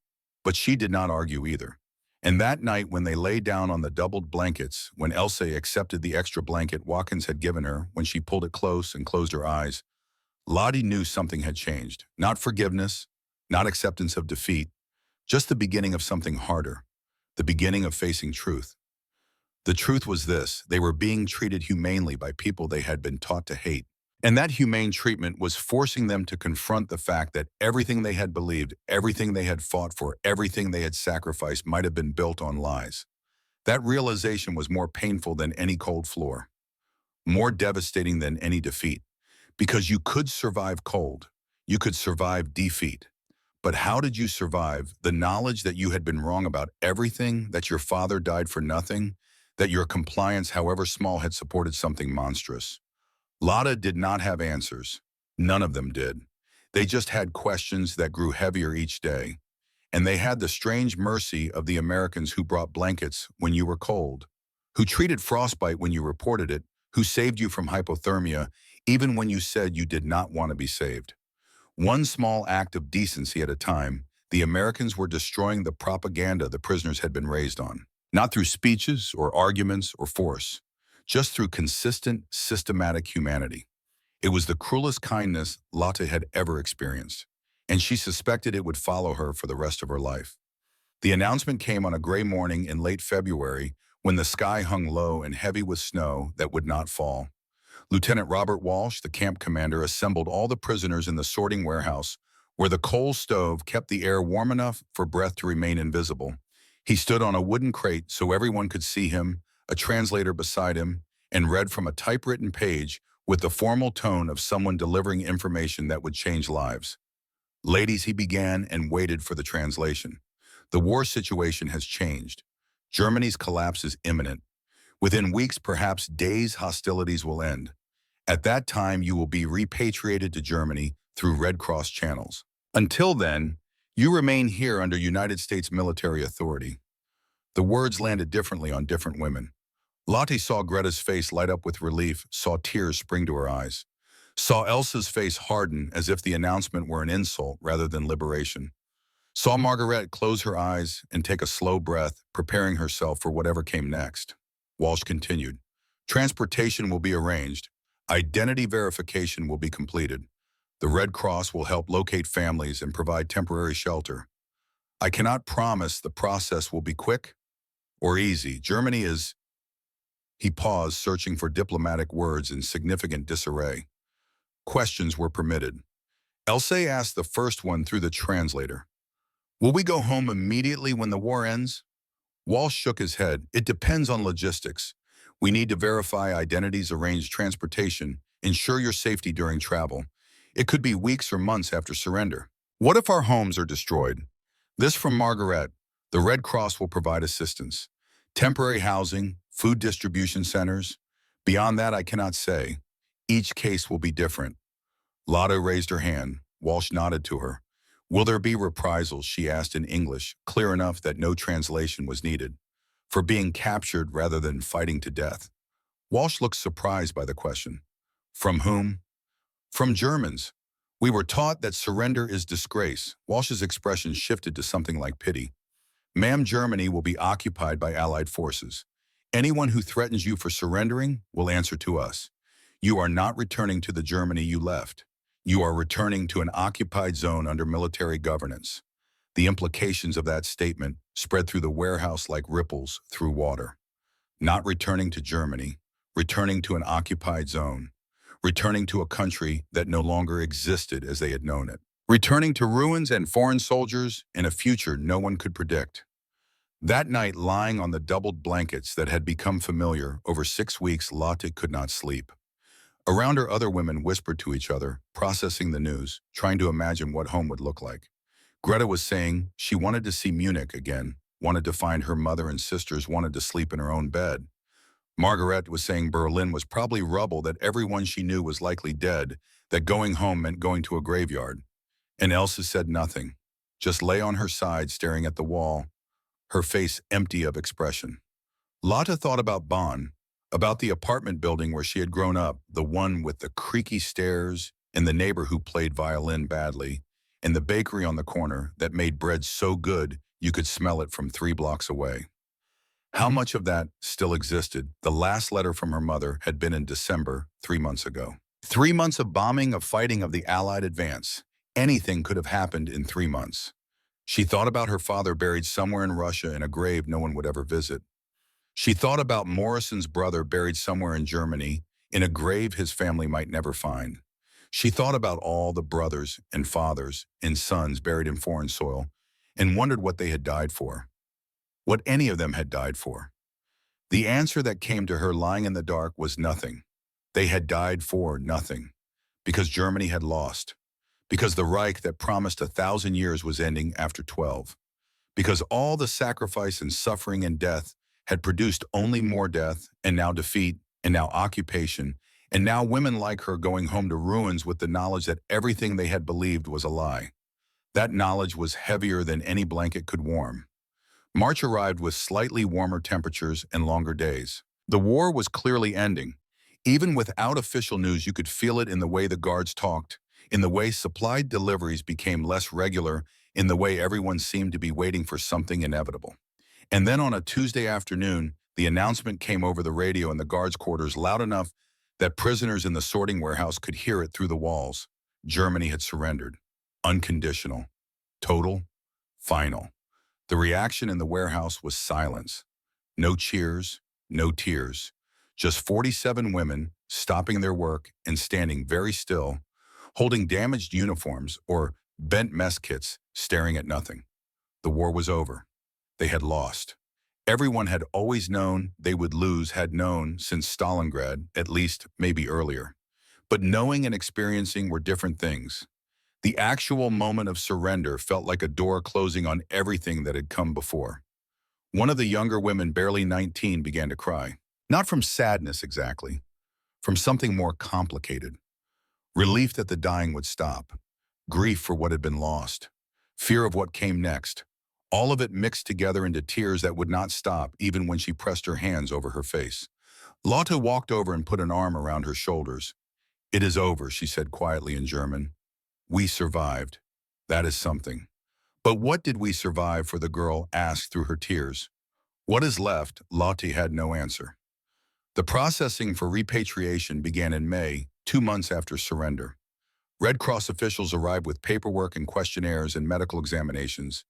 but she did not argue either. And that night when they lay down on the doubled blankets, when Elsie accepted the extra blanket Watkins had given her, when she pulled it close and closed her eyes, Lotte knew something had changed. Not forgiveness, not acceptance of defeat, just the beginning of something harder, the beginning of facing truth. The truth was this: they were being treated humanely by people they had been taught to hate. And that humane treatment was forcing them to confront the fact that everything they had believed, everything they had fought for, everything they had sacrificed might have been built on lies. That realization was more painful than any cold floor, more devastating than any defeat. Because you could survive cold, you could survive defeat. But how did you survive the knowledge that you had been wrong about everything, that your father died for nothing, that your compliance, however small, had supported something monstrous? Lotte did not have answers. None of them did. They just had questions that grew heavier each day. And they had the strange mercy of the Americans who brought blankets when you were cold, who treated frostbite when you reported it, who saved you from hypothermia even when you said you did not want to be saved. One small act of decency at a time, the Americans were destroying the propaganda the prisoners had been raised on. Not through speeches or arguments or force, just through consistent, systematic humanity. It was the cruelest kindness Lotte had ever experienced, and she suspected it would follow her for the rest of her life. The announcement came on a gray morning in late February when the sky hung low and heavy with snow that would not fall. Lieutenant Robert Walsh, the camp commander, assembled all the prisoners in the sorting warehouse where the coal stove kept the air warm enough for breath to remain invisible. He stood on a wooden crate so everyone could see him, a translator beside him, and read from a typewritten page with the formal tone of someone delivering information that would change lives. Ladies, he began, and waited for the translation. The war situation has changed. Germany's collapse is imminent. Within weeks, perhaps days, hostilities will end. At that time, you will be repatriated to Germany through Red Cross channels. Until then, you remain here under United States military authority. The words landed differently on different women. Lotte saw Greta's face light up with relief, saw tears spring to her eyes, saw Elsa's face harden as if the announcement were an insult rather than liberation, saw Margaret close her eyes and take a slow breath, preparing herself for whatever came next. Walsh continued, "Transportation will be arranged. Identity verification will be completed. The Red Cross will help locate families and provide temporary shelter. I cannot promise the process will be quick or easy. Germany is—" He paused, searching for diplomatic words in significant disarray. Questions were permitted. Elsa asked the first one through the translator. "Will we go home immediately when the war ends?" Walsh shook his head. "It depends on logistics. We need to verify identities, arrange transportation, ensure your safety during travel. It could be weeks or months after surrender. What if our homes are destroyed?" This from Margaret. "The Red Cross will provide assistance. Temporary housing, food distribution centers. Beyond that, I cannot say. Each case will be different." Lotte raised her hand. Walsh nodded to her. "Will there be reprisals?" she asked in English, clear enough that no translation was needed. "For being captured rather than fighting to death?" Walsh looked surprised by the question. "From whom?" "From Germans. We were taught that surrender is disgrace." Walsh's expression shifted to something like pity. "Ma'am, Germany will be occupied by Allied forces. Anyone who threatens you for surrendering will answer to us. You are not returning to the Germany you left. You are returning to an occupied zone under military governance." The implications of that statement spread through the warehouse like ripples through water. Not returning to Germany, returning to an occupied zone, returning to a country that no longer existed as they had known it, returning to ruins and foreign soldiers in a future no one could predict. That night, lying on the doubled blankets that had become familiar over 6 weeks, Lotte could not sleep. Around her, other women whispered to each other, processing the news, trying to imagine what home would look like. Greta was saying she wanted to see Munich again, wanted to find her mother and sisters, wanted to sleep in her own bed. Margaret was saying Berlin was probably rubble, that everyone she knew was likely dead, that going home meant going to a graveyard. And Elsa said nothing, just lay on her side staring at the wall, her face empty of expression. Lotte thought about Bonn, about the apartment building where she had grown up, the one with the creaky stairs, and the neighbor who played violin badly, and the bakery on the corner that made bread so good you could smell it from 3 blocks away. How much of that still existed? The last letter from her mother had been in December, 3 months ago. 3 months of bombing, of fighting, of the Allied advance. Anything could have happened in 3 months. She thought about her father buried somewhere in Russia in a grave no one would ever visit. She thought about Morrison's brother buried somewhere in Germany in a grave his family might never find. She thought about all the brothers and fathers and sons buried in foreign soil and wondered what they had died for. What any of them had died for. The answer that came to her lying in the dark was nothing. They had died for nothing. Because Germany had lost. Because the Reich that promised 1,000 years was ending after 12. Because all the sacrifice and suffering and death had produced only more death, and now defeat, and now occupation, and now women like her going home to ruins with the knowledge that everything they had believed was a lie. That knowledge was heavier than any blanket could warm. March arrived with slightly warmer temperatures and longer days. The war was clearly ending. Even without official news, you could feel it in the way the guards talked, in the way supplied deliveries became less regular, in the way everyone seemed to be waiting for something inevitable. And then on a Tuesday afternoon, the announcement came over the radio in the guards' quarters loud enough that prisoners in the sorting warehouse could hear it through the walls. Germany had surrendered. Unconditional. Total. Final. The reaction in the warehouse was silence. No cheers, no tears. Just 47 women stopping their work and standing very still, holding damaged uniforms or bent mess kits, staring at nothing. The war was over. They had lost. Everyone had always known they would lose, had known since Stalingrad, at least maybe earlier. But knowing and experiencing were different things. The actual moment of surrender felt like a door closing on everything that had come before. One of the younger women, barely 19, began to cry. Not from sadness exactly, from something more complicated. Relief that the dying would stop, grief for what had been lost, fear of what came next, all of it mixed together into tears that would not stop even when she pressed her hands over her face. Lotte walked over and put an arm around her shoulders. "It is over," she said quietly in German. "We survived. That is something." But what did we survive for, the girl asked through her tears. What is left? Lotte had no answer. The processing for repatriation began in May, 2 months after surrender. Red Cross officials arrived with paperwork and questionnaires and medical examinations.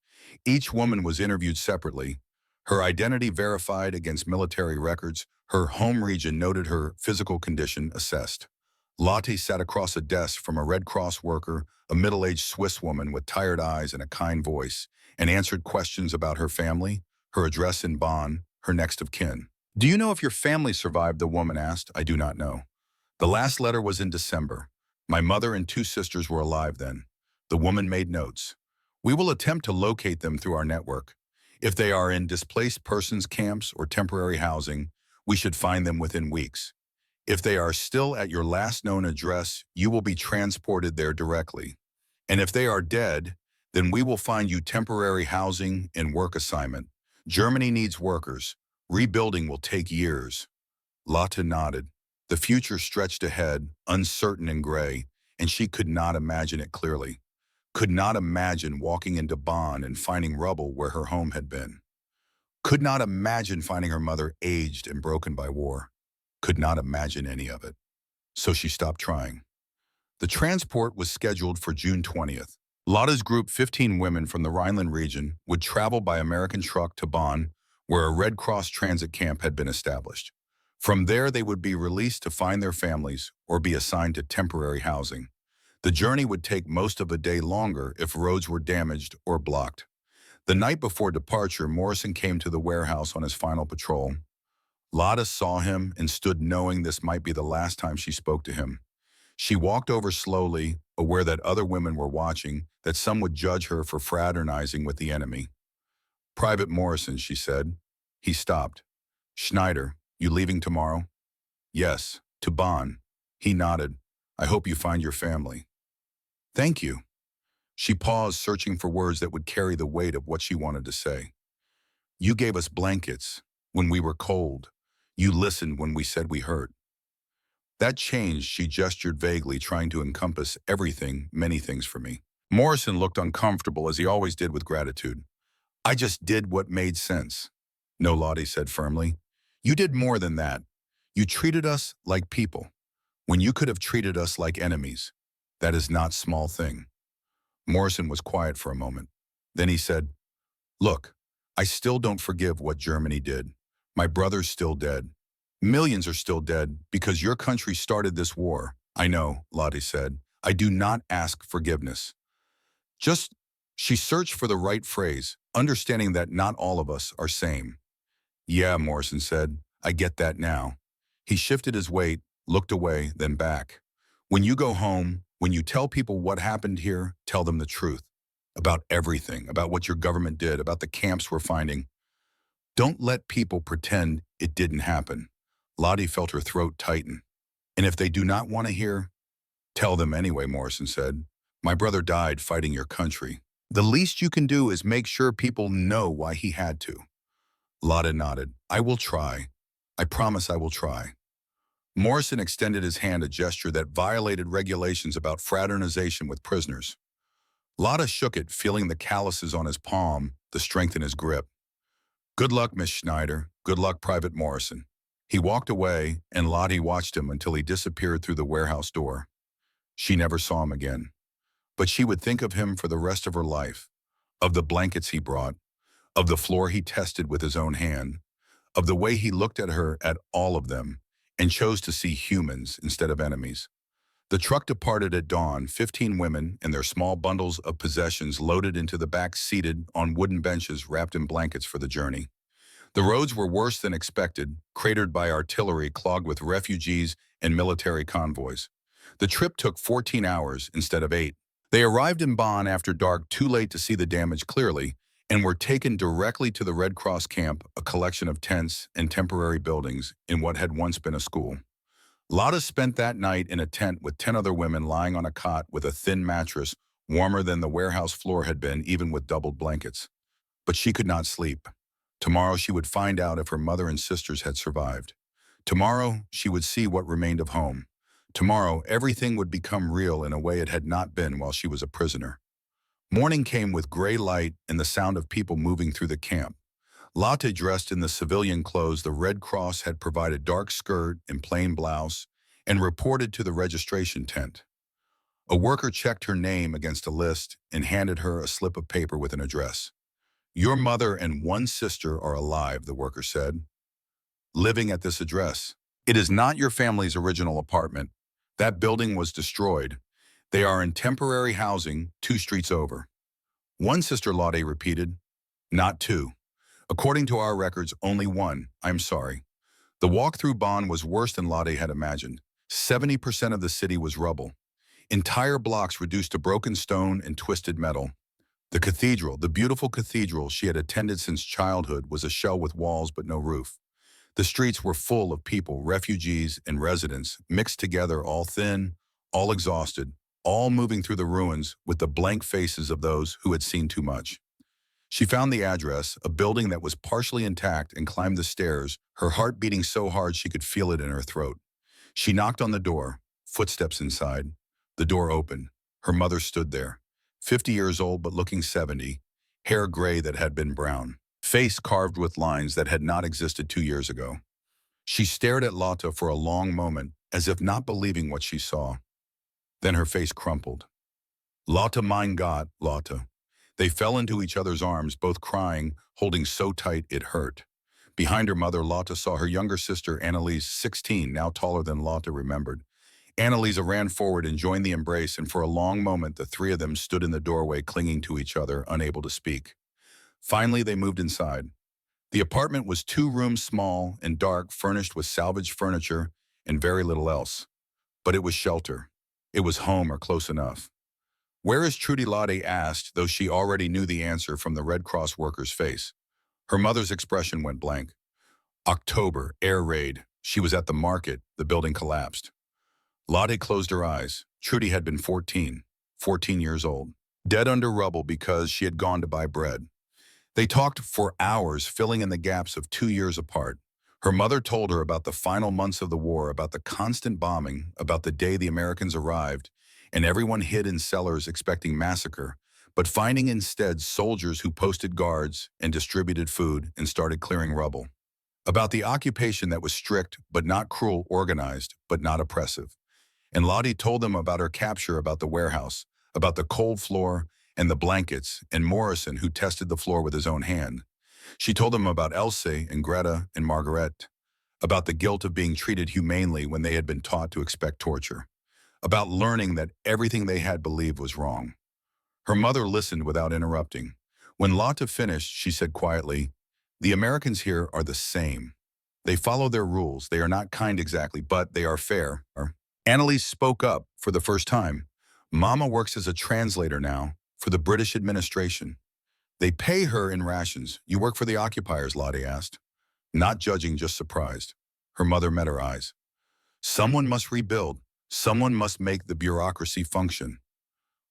Each woman was interviewed separately, her identity verified against military records, her home region noted, her physical condition assessed. Lotte sat across a desk from a Red Cross worker, a middle-aged Swiss woman with tired eyes and a kind voice, and answered questions about her family, her address in Bonn, her next of kin. "Do you know if your family survived?" the woman asked. "I do not know. The last letter was in December. My mother and 2 sisters were alive then." The woman made notes. "We will attempt to locate them through our network. If they are in displaced persons camps or temporary housing, we should find them within weeks. If they are still at your last known address, you will be transported there directly. And if they are dead, then we will find you temporary housing and work assignment. Germany needs workers. Rebuilding will take years." Lotte nodded. The future stretched ahead, uncertain and gray, and she could not imagine it clearly. Could not imagine walking into Bonn and finding rubble where her home had been. Could not imagine finding her mother aged and broken by war. Could not imagine any of it. So she stopped trying. The transport was scheduled for June 20th. Lotte's group, 15 women from the Rhineland region, would travel by American truck to Bonn, where a Red Cross transit camp had been established. From there, they would be released to find their families or be assigned to temporary housing. The journey would take most of a day longer if roads were damaged or blocked. The night before departure, Morrison came to the warehouse on his final patrol. Lotte saw him and stood knowing this might be the last time she spoke to him. She walked over slowly, aware that other women were watching, that some would judge her for fraternizing with the enemy. "Private Morrison," she said. He stopped. "Schneider, you leaving tomorrow?" "Yes, to Bonn." He nodded. "I hope you find your family." "Thank you." She paused, searching for words that would carry the weight of what she wanted to say. "You gave us blankets when we were cold. You listened when we said we hurt." That changed, she gestured vaguely, trying to encompass everything, many things for me. Morrison looked uncomfortable, as he always did, with gratitude. "I just did what made sense." "No," Lotte said firmly. "You did more than that. You treated us like people, when you could have treated us like enemies. That is not small thing." Morrison was quiet for a moment. Then he said, "Look, I still don't forgive what Germany did. My brother's still dead. Millions are still dead because your country started this war." "I know," Lotte said. "I do not ask forgiveness. Just," she searched for the right phrase, understanding that not all of us are same. "Yeah," Morrison said. "I get that now." He shifted his weight, looked away, then back. "When you go home, when you tell people what happened here, tell them the truth. About everything, about what your government did, about the camps we're finding. Don't let people pretend it didn't happen." Lotte felt her throat tighten. "And if they do not want to hear, tell them anyway," Morrison said. "My brother died fighting your country. The least you can do is make sure people know why he had to." Lotte nodded. "I will try. I promise I will try." Morrison extended his hand, a gesture that violated regulations about fraternization with prisoners. Lotte shook it, feeling the calluses on his palm, the strength in his grip. "Good luck, Miss Schneider. Good luck, Private Morrison." He walked away, and Lotte watched him until he disappeared through the warehouse door. She never saw him again. But she would think of him for the rest of her life, of the blankets he brought, of the floor he tested with his own hand, of the way he looked at her, at all of them, and chose to see humans instead of enemies. The truck departed at dawn, 15 women and their small bundles of possessions loaded into the back, seated on wooden benches wrapped in blankets for the journey. The roads were worse than expected, cratered by artillery, clogged with refugees and military convoys. The trip took 14 hours instead of 8. They arrived in Bonn after dark, too late to see the damage clearly, and were taken directly to the Red Cross camp, a collection of tents and temporary buildings in what had once been a school. Lotta spent that night in a tent with 10 other women lying on a cot with a thin mattress, warmer than the warehouse floor had been, even with doubled blankets. But she could not sleep. Tomorrow she would find out if her mother and sisters had survived. Tomorrow she would see what remained of home. Tomorrow everything would become real in a way it had not been while she was a prisoner. Morning came with gray light and the sound of people moving through the camp. Lotte, dressed in the civilian clothes the Red Cross had provided, dark skirt and plain blouse, and reported to the registration tent. A worker checked her name against a list and handed her a slip of paper with an address. "Your mother and one sister are alive," the worker said, "living at this address. It is not your family's original apartment. That building was destroyed. They are in temporary housing 2 streets over." "One sister," Lotte repeated. "Not 2. According to our records, only 1. I'm sorry." The walk-through bond was worse than Lotte had imagined. 70% of the city was rubble. Entire blocks reduced to broken stone and twisted metal. The cathedral, the beautiful cathedral she had attended since childhood, was a shell with walls but no roof. The streets were full of people, refugees and residents, mixed together, all thin, all exhausted, all moving through the ruins with the blank faces of those who had seen too much. She found the address, a building that was partially intact, and climbed the stairs, her heart beating so hard she could feel it in her throat. She knocked on the door, footsteps inside. The door opened. Her mother stood there, 50 years old but looking 70, hair gray that had been brown, face carved with lines that had not existed 2 years ago. She stared at Lotte for a long moment, as if not believing what she saw. Then her face crumpled. "Lotte, mein Gott, Lotte." They fell into each other's arms, both crying, holding so tight it hurt. Behind her mother, Lotte saw her younger sister, Anneliese, 16, now taller than Lotte remembered. Anneliese ran forward and joined the embrace, and for a long moment the 3 of them stood in the doorway, clinging to each other, unable to speak. Finally, they moved inside. The apartment was 2 rooms, small and dark, furnished with salvaged furniture and very little else. But it was shelter. It was home, or close enough. "Where is Trudy?" Lotte asked, though she already knew the answer from the Red Cross worker's face. Her mother's expression went blank. "October, air raid. She was at the market. The building collapsed." Lotte closed her eyes. Trudy had been 14 years old, dead under rubble because she had gone to buy bread. They talked for hours, filling in the gaps of 2 years apart. Her mother told her about the final months of the war, about the constant bombing, about the day the Americans arrived, and everyone hid in cellars expecting massacre, but finding instead soldiers who posted guards and distributed food and started clearing rubble. About the occupation that was strict but not cruel, organized but not oppressive. And Lotte told them about her capture, about the warehouse, about the cold floor and the blankets, and Morrison, who tested the floor with his own hand. She told them about Else and Greta and Margaret, about the guilt of being treated humanely when they had been taught to expect torture, about learning that everything they had believed was wrong. Her mother listened without interrupting. When Lotte finished, she said quietly, "The Americans here are the same. They follow their rules. They are not kind exactly, but they are fair." Anneliese spoke up for the first time. "Mama works as a translator now for the British administration. They pay her in rations." "You work for the occupiers?" Lotte asked, not judging, just surprised. Her mother met her eyes. "Someone must rebuild. Someone must make the bureaucracy function."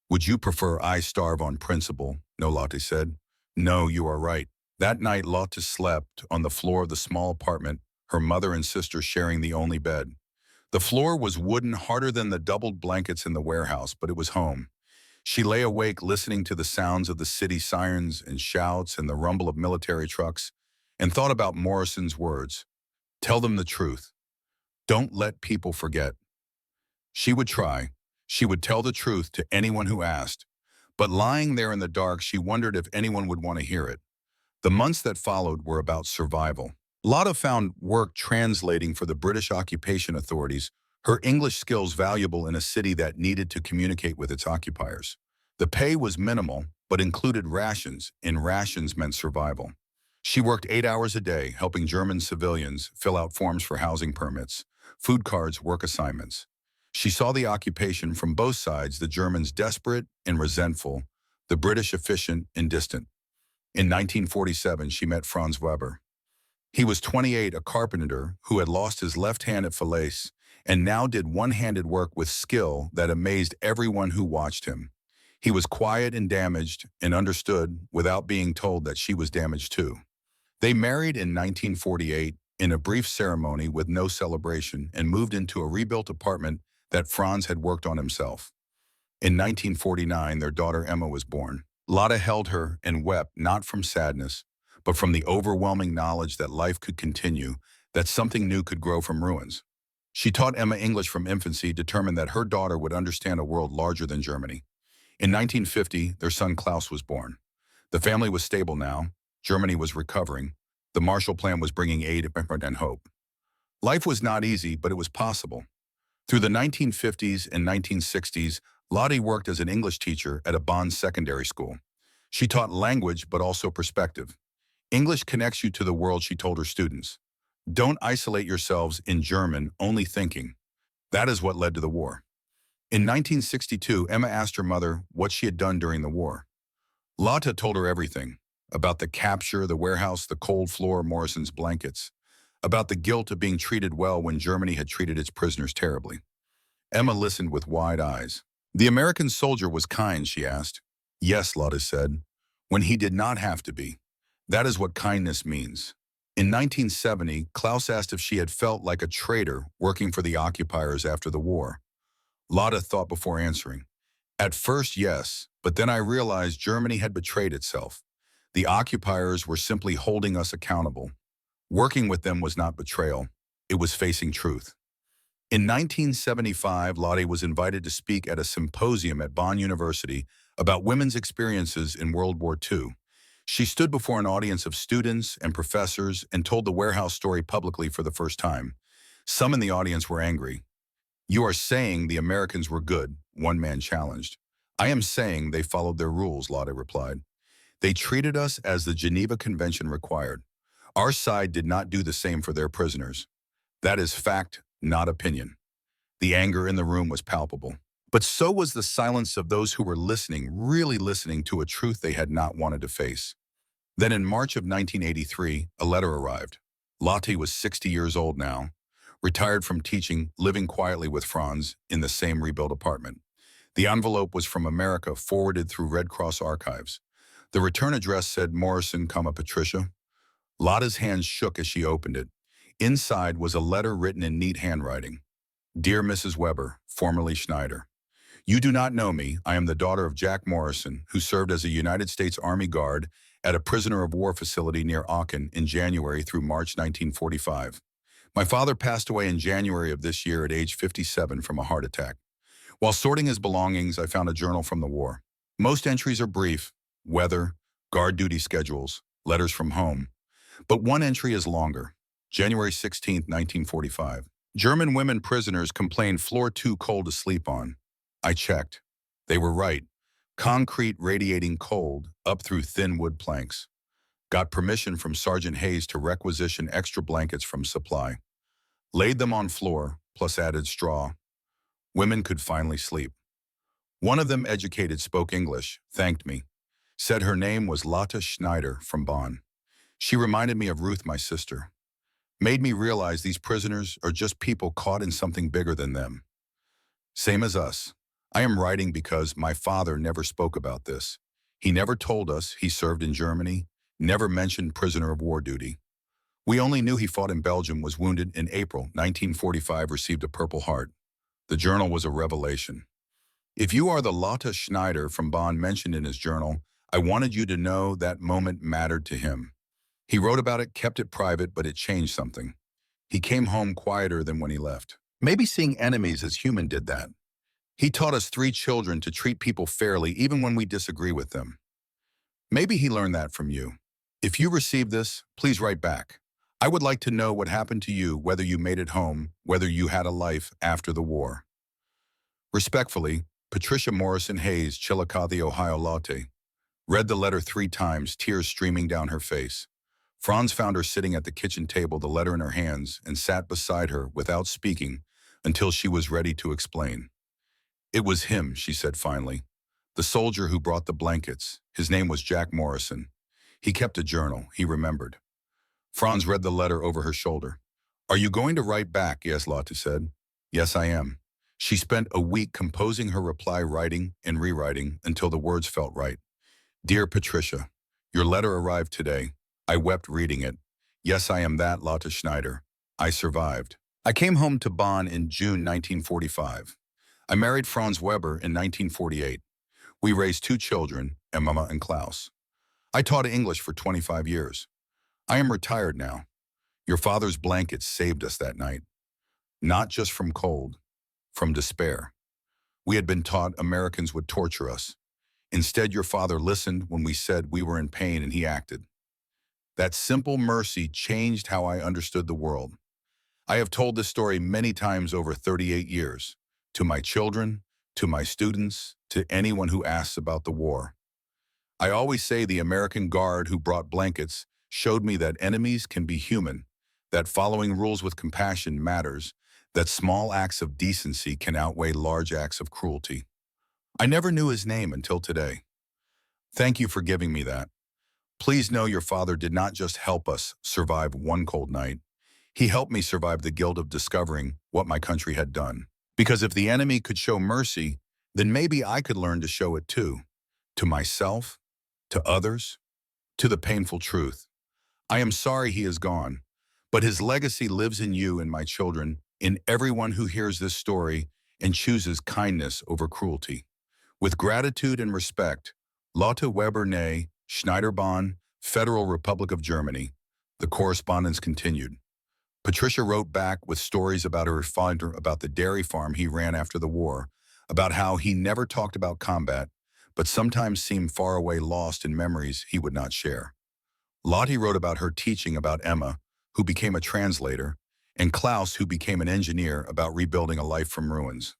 "Would you prefer I starve on principle?" "No," Lotte said. "No, you are right." That night, Lotte slept on the floor of the small apartment, her mother and sister sharing the only bed. The floor was wooden, harder than the doubled blankets in the warehouse, but it was home. She lay awake, listening to the sounds of the city sirens and shouts and the rumble of military trucks, and thought about Morrison's words. "Tell them the truth. Don't let people forget." She would try. She would tell the truth to anyone who asked. But lying there in the dark, she wondered if anyone would want to hear it. The months that followed were about survival. Lotte found work translating for the British occupation authorities, her English skills valuable in a city that needed to communicate with its occupiers. The pay was minimal, but included rations, and rations meant survival. She worked 8 hours a day, helping German civilians fill out forms for housing permits, food cards, work assignments. She saw the occupation from both sides, the Germans desperate and resentful, the British efficient and distant. In 1947, she met Franz Weber. He was 28, a carpenter who had lost his left hand at Falaise and now did one-handed work with skill that amazed everyone who watched him. He was quiet and damaged and understood without being told that she was damaged too. They married in 1948 in a brief ceremony with no celebration and moved into a rebuilt apartment that Franz had worked on himself. In 1949, their daughter Emma was born. Lotta held her and wept not from sadness, but from the overwhelming knowledge that life could continue, that something new could grow from ruins. She taught Emma English from infancy, determined that her daughter would understand a world larger than Germany. In 1950, their son Klaus was born. The family was stable now. Germany was recovering. The Marshall Plan was bringing aid and hope. Life was not easy, but it was possible. Through the 1950s and 1960s, Lottie worked as an English teacher at a Bonn secondary school. She taught language, but also perspective. English connects you to the world, she told her students. Don't isolate yourselves in German, only thinking. That is what led to the war. In 1962, Emma asked her mother what she had done during the war. Lotta told her everything, about the capture, the warehouse, the cold floor, Morrison's blankets, about the guilt of being treated well when Germany had treated its prisoners terribly. Emma listened with wide eyes. The American soldier was kind, she asked. Yes, Lotta said, when he did not have to be. That is what kindness means. In 1970, Klaus asked if she had felt like a traitor working for the occupiers after the war. Lotta thought before answering. At first, yes, but then I realized Germany had betrayed itself. The occupiers were simply holding us accountable. Working with them was not betrayal. It was facing truth. In 1975, Lottie was invited to speak at a symposium at Bonn University about women's experiences in World War II. She stood before an audience of students and professors and told the warehouse story publicly for the first time. Some in the audience were angry. You are saying the Americans were good, one man challenged. I am saying they followed their rules, Lottie replied. They treated us as the Geneva Convention required. Our side did not do the same for their prisoners. That is fact, not opinion. The anger in the room was palpable. But so was the silence of those who were listening, really listening to a truth they had not wanted to face. Then in March of 1983, a letter arrived. Lottie was 60 years old now, retired from teaching, living quietly with Franz in the same rebuilt apartment. The envelope was from America, forwarded through Red Cross archives. The return address said Morrison, Patricia. Lotta's hands shook as she opened it. Inside was a letter written in neat handwriting. Dear Mrs. Weber, formerly Schneider. You do not know me. I am the daughter of Jack Morrison, who served as a United States Army Guard at a prisoner of war facility near Aachen in January through March 1945. My father passed away in January of this year at age 57 from a heart attack. While sorting his belongings, I found a journal from the war. Most entries are brief: weather, guard duty schedules, letters from home. But one entry is longer. January 16, 1945. German women prisoners complained floor too cold to sleep on. I checked. They were right. Concrete radiating cold up through thin wood planks. Got permission from Sergeant Hayes to requisition extra blankets from supply. Laid them on floor, plus added straw. Women could finally sleep. One of them, educated, spoke English, thanked me. Said her name was Lotta Schneider from Bonn. She reminded me of Ruth, my sister. Made me realize these prisoners are just people caught in something bigger than them. Same as us. I am writing because my father never spoke about this. He never told us he served in Germany, never mentioned prisoner of war duty. We only knew he fought in Belgium, was wounded in April 1945, received a Purple Heart. The journal was a revelation. If you are the Lotta Schneider from Bonn mentioned in his journal, I wanted you to know that moment mattered to him. He wrote about it, kept it private, but it changed something. He came home quieter than when he left. Maybe seeing enemies as human did that. He taught us 3 children to treat people fairly even when we disagree with them. Maybe he learned that from you. If you received this, please write back. I would like to know what happened to you, whether you made it home, whether you had a life after the war. Respectfully, Patricia Morrison Hayes, Chillicothe, Ohio. Lotte. Read the letter 3 times, tears streaming down her face. Franz found her sitting at the kitchen table, the letter in her hands, and sat beside her without speaking until she was ready to explain. It was him, she said finally. The soldier who brought the blankets. His name was Jack Morrison. He kept a journal, he remembered. Franz read the letter over her shoulder. "Are you going to write back?" Yes, Lotte said. "Yes, I am." She spent a week composing her reply, writing and rewriting until the words felt right. "Dear Patricia, your letter arrived today. I wept reading it. Yes, I am that Lotte Schneider. I survived. I came home to Bonn in June 1945. I married Franz Weber in 1948. We raised two children, Emma and Klaus. I taught English for 25 years. I am retired now. Your father's blankets saved us that night. Not just from cold, from despair. We had been taught Americans would torture us. Instead, your father listened when we said we were in pain and he acted. That simple mercy changed how I understood the world. I have told this story many times over 38 years, to my children, to my students, to anyone who asks about the war. I always say the American guard who brought blankets showed me that enemies can be human, that following rules with compassion matters, that small acts of decency can outweigh large acts of cruelty. I never knew his name until today. Thank you for giving me that. Please know your father did not just help us survive one cold night. He helped me survive the guilt of discovering what my country had done. Because if the enemy could show mercy, then maybe I could learn to show it too. To myself, to others, to the painful truth. I am sorry he is gone, but his legacy lives in you and my children, in everyone who hears this story and chooses kindness over cruelty. With gratitude and respect, Lotte Weber née Schneider-Bonn, Federal Republic of Germany. The correspondence continued. Patricia wrote back with stories about her father, about the dairy farm he ran after the war, about how he never talked about combat, but sometimes seemed far away, lost in memories he would not share. Lotte wrote about her teaching about Emma, who became a translator, and Klaus, who became an engineer, about rebuilding a life from ruins.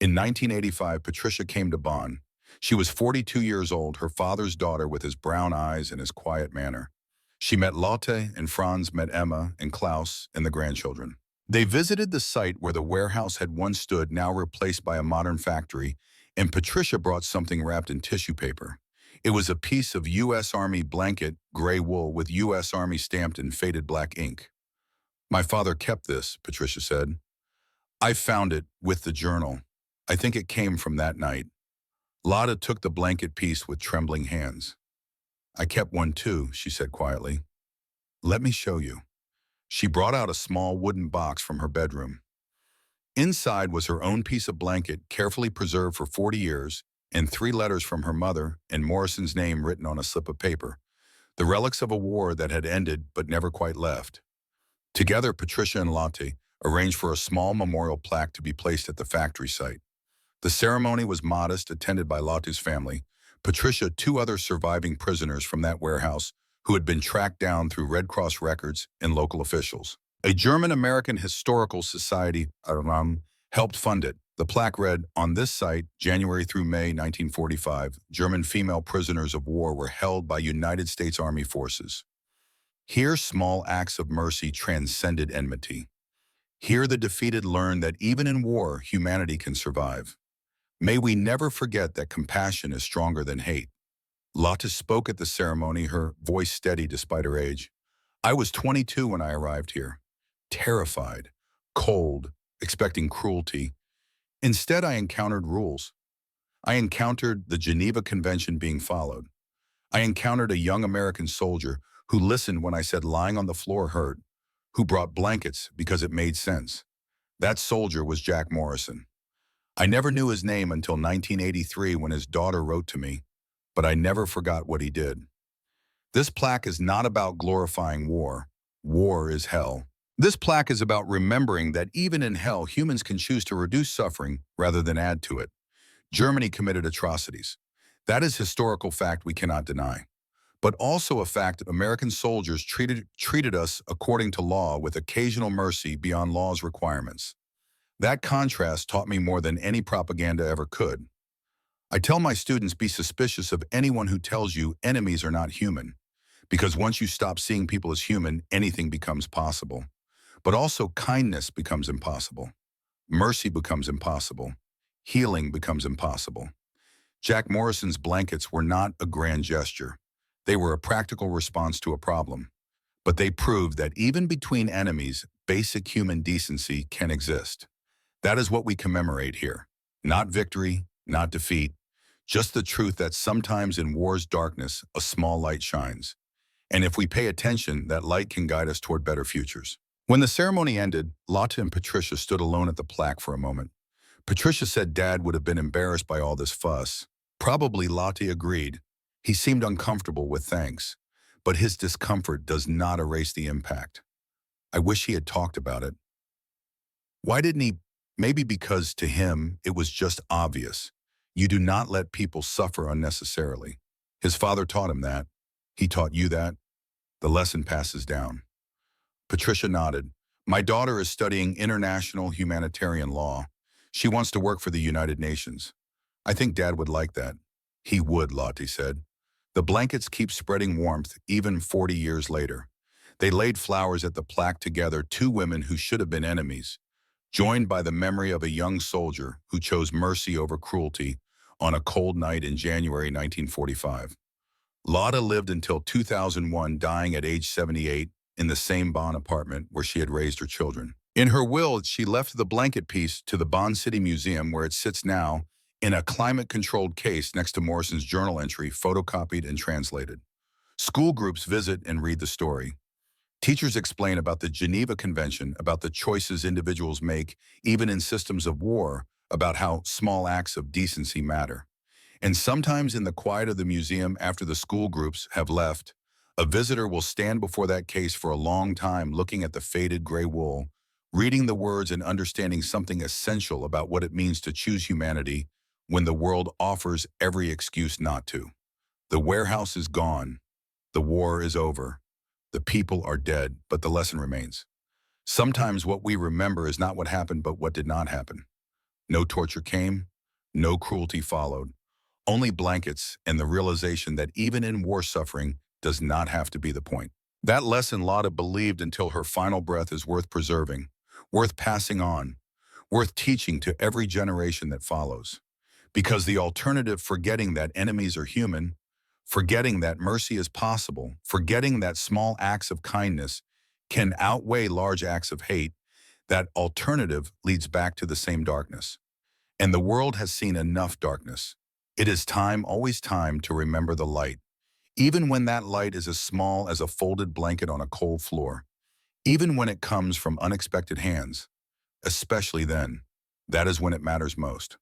In 1985, Patricia came to Bonn. She was 42 years old, her father's daughter with his brown eyes and his quiet manner. She met Lotte, and Franz met Emma and Klaus and the grandchildren. They visited the site where the warehouse had once stood, now replaced by a modern factory, and Patricia brought something wrapped in tissue paper. It was a piece of U.S. Army blanket, gray wool, with U.S. Army stamped in faded black ink. "My father kept this," Patricia said. "I found it with the journal. I think it came from that night." Lotte took the blanket piece with trembling hands. "I kept one too," she said quietly. "Let me show you." She brought out a small wooden box from her bedroom. Inside was her own piece of blanket, carefully preserved for 40 years, and 3 letters from her mother and Morrison's name written on a slip of paper, the relics of a war that had ended but never quite left. Together, Patricia and Lotte arranged for a small memorial plaque to be placed at the factory site. The ceremony was modest, attended by Lotte's family, Patricia, 2 other surviving prisoners from that warehouse who had been tracked down through Red Cross records and local officials. A German-American Historical Society helped fund it. The plaque read, "On this site, January through May 1945, German female prisoners of war were held by United States Army forces. Here, small acts of mercy transcended enmity. Here, the defeated learned that even in war, humanity can survive. May we never forget that compassion is stronger than hate." Lotte spoke at the ceremony, her voice steady despite her age. "I was 22 when I arrived here, terrified, cold, expecting cruelty. Instead, I encountered rules. I encountered the Geneva Convention being followed. I encountered a young American soldier who listened when I said lying on the floor hurt, who brought blankets because it made sense. That soldier was Jack Morrison. I never knew his name until 1983 when his daughter wrote to me, but I never forgot what he did. This plaque is not about glorifying war. War is hell. This plaque is about remembering that even in hell, humans can choose to reduce suffering rather than add to it. Germany committed atrocities. That is historical fact we cannot deny. But also a fact that American soldiers treated us according to law with occasional mercy beyond law's requirements. That contrast taught me more than any propaganda ever could. I tell my students, be suspicious of anyone who tells you enemies are not human, because once you stop seeing people as human, anything becomes possible. But also kindness becomes impossible. Mercy becomes impossible. Healing becomes impossible. Jack Morrison's blankets were not a grand gesture. They were a practical response to a problem, but they proved that even between enemies, basic human decency can exist. That is what we commemorate here. Not victory, not defeat, just the truth that sometimes in war's darkness, a small light shines. And if we pay attention, that light can guide us toward better futures. When the ceremony ended, Lotte and Patricia stood alone at the plaque for a moment. Patricia said Dad would have been embarrassed by all this fuss. Probably Lotte agreed. He seemed uncomfortable with thanks, but his discomfort does not erase the impact. I wish he had talked about it. Why didn't he? Maybe because to him, it was just obvious. You do not let people suffer unnecessarily. His father taught him that. He taught you that. The lesson passes down. Patricia nodded. My daughter is studying international humanitarian law. She wants to work for the United Nations. I think Dad would like that. He would, Lotte said. The blankets keep spreading warmth even 40 years later. They laid flowers at the plaque together, two women who should have been enemies, joined by the memory of a young soldier who chose mercy over cruelty on a cold night in January 1945. Lotte lived until 2001, dying at age 78 in the same Bonn apartment where she had raised her children. In her will, she left the blanket piece to the Bonn City Museum, where it sits now in a climate-controlled case next to Morrison's journal entry, photocopied and translated. School groups visit and read the story. Teachers explain about the Geneva Convention, about the choices individuals make, even in systems of war, about how small acts of decency matter. And sometimes in the quiet of the museum, after the school groups have left, a visitor will stand before that case for a long time, looking at the faded gray wool, reading the words and understanding something essential about what it means to choose humanity when the world offers every excuse not to. The warehouse is gone. The war is over. The people are dead, but the lesson remains. Sometimes what we remember is not what happened, but what did not happen. No torture came. No cruelty followed. Only blankets and the realization that even in war, suffering does not have to be the point. That lesson Lotte believed until her final breath is worth preserving, worth passing on, worth teaching to every generation that follows. Because the alternative, forgetting that enemies are human, forgetting that mercy is possible, forgetting that small acts of kindness can outweigh large acts of hate, that alternative leads back to the same darkness. And the world has seen enough darkness. It is time, always time, to remember the light. Even when that light is as small as a folded blanket on a cold floor. Even when it comes from unexpected hands. Especially then. That is when it matters most.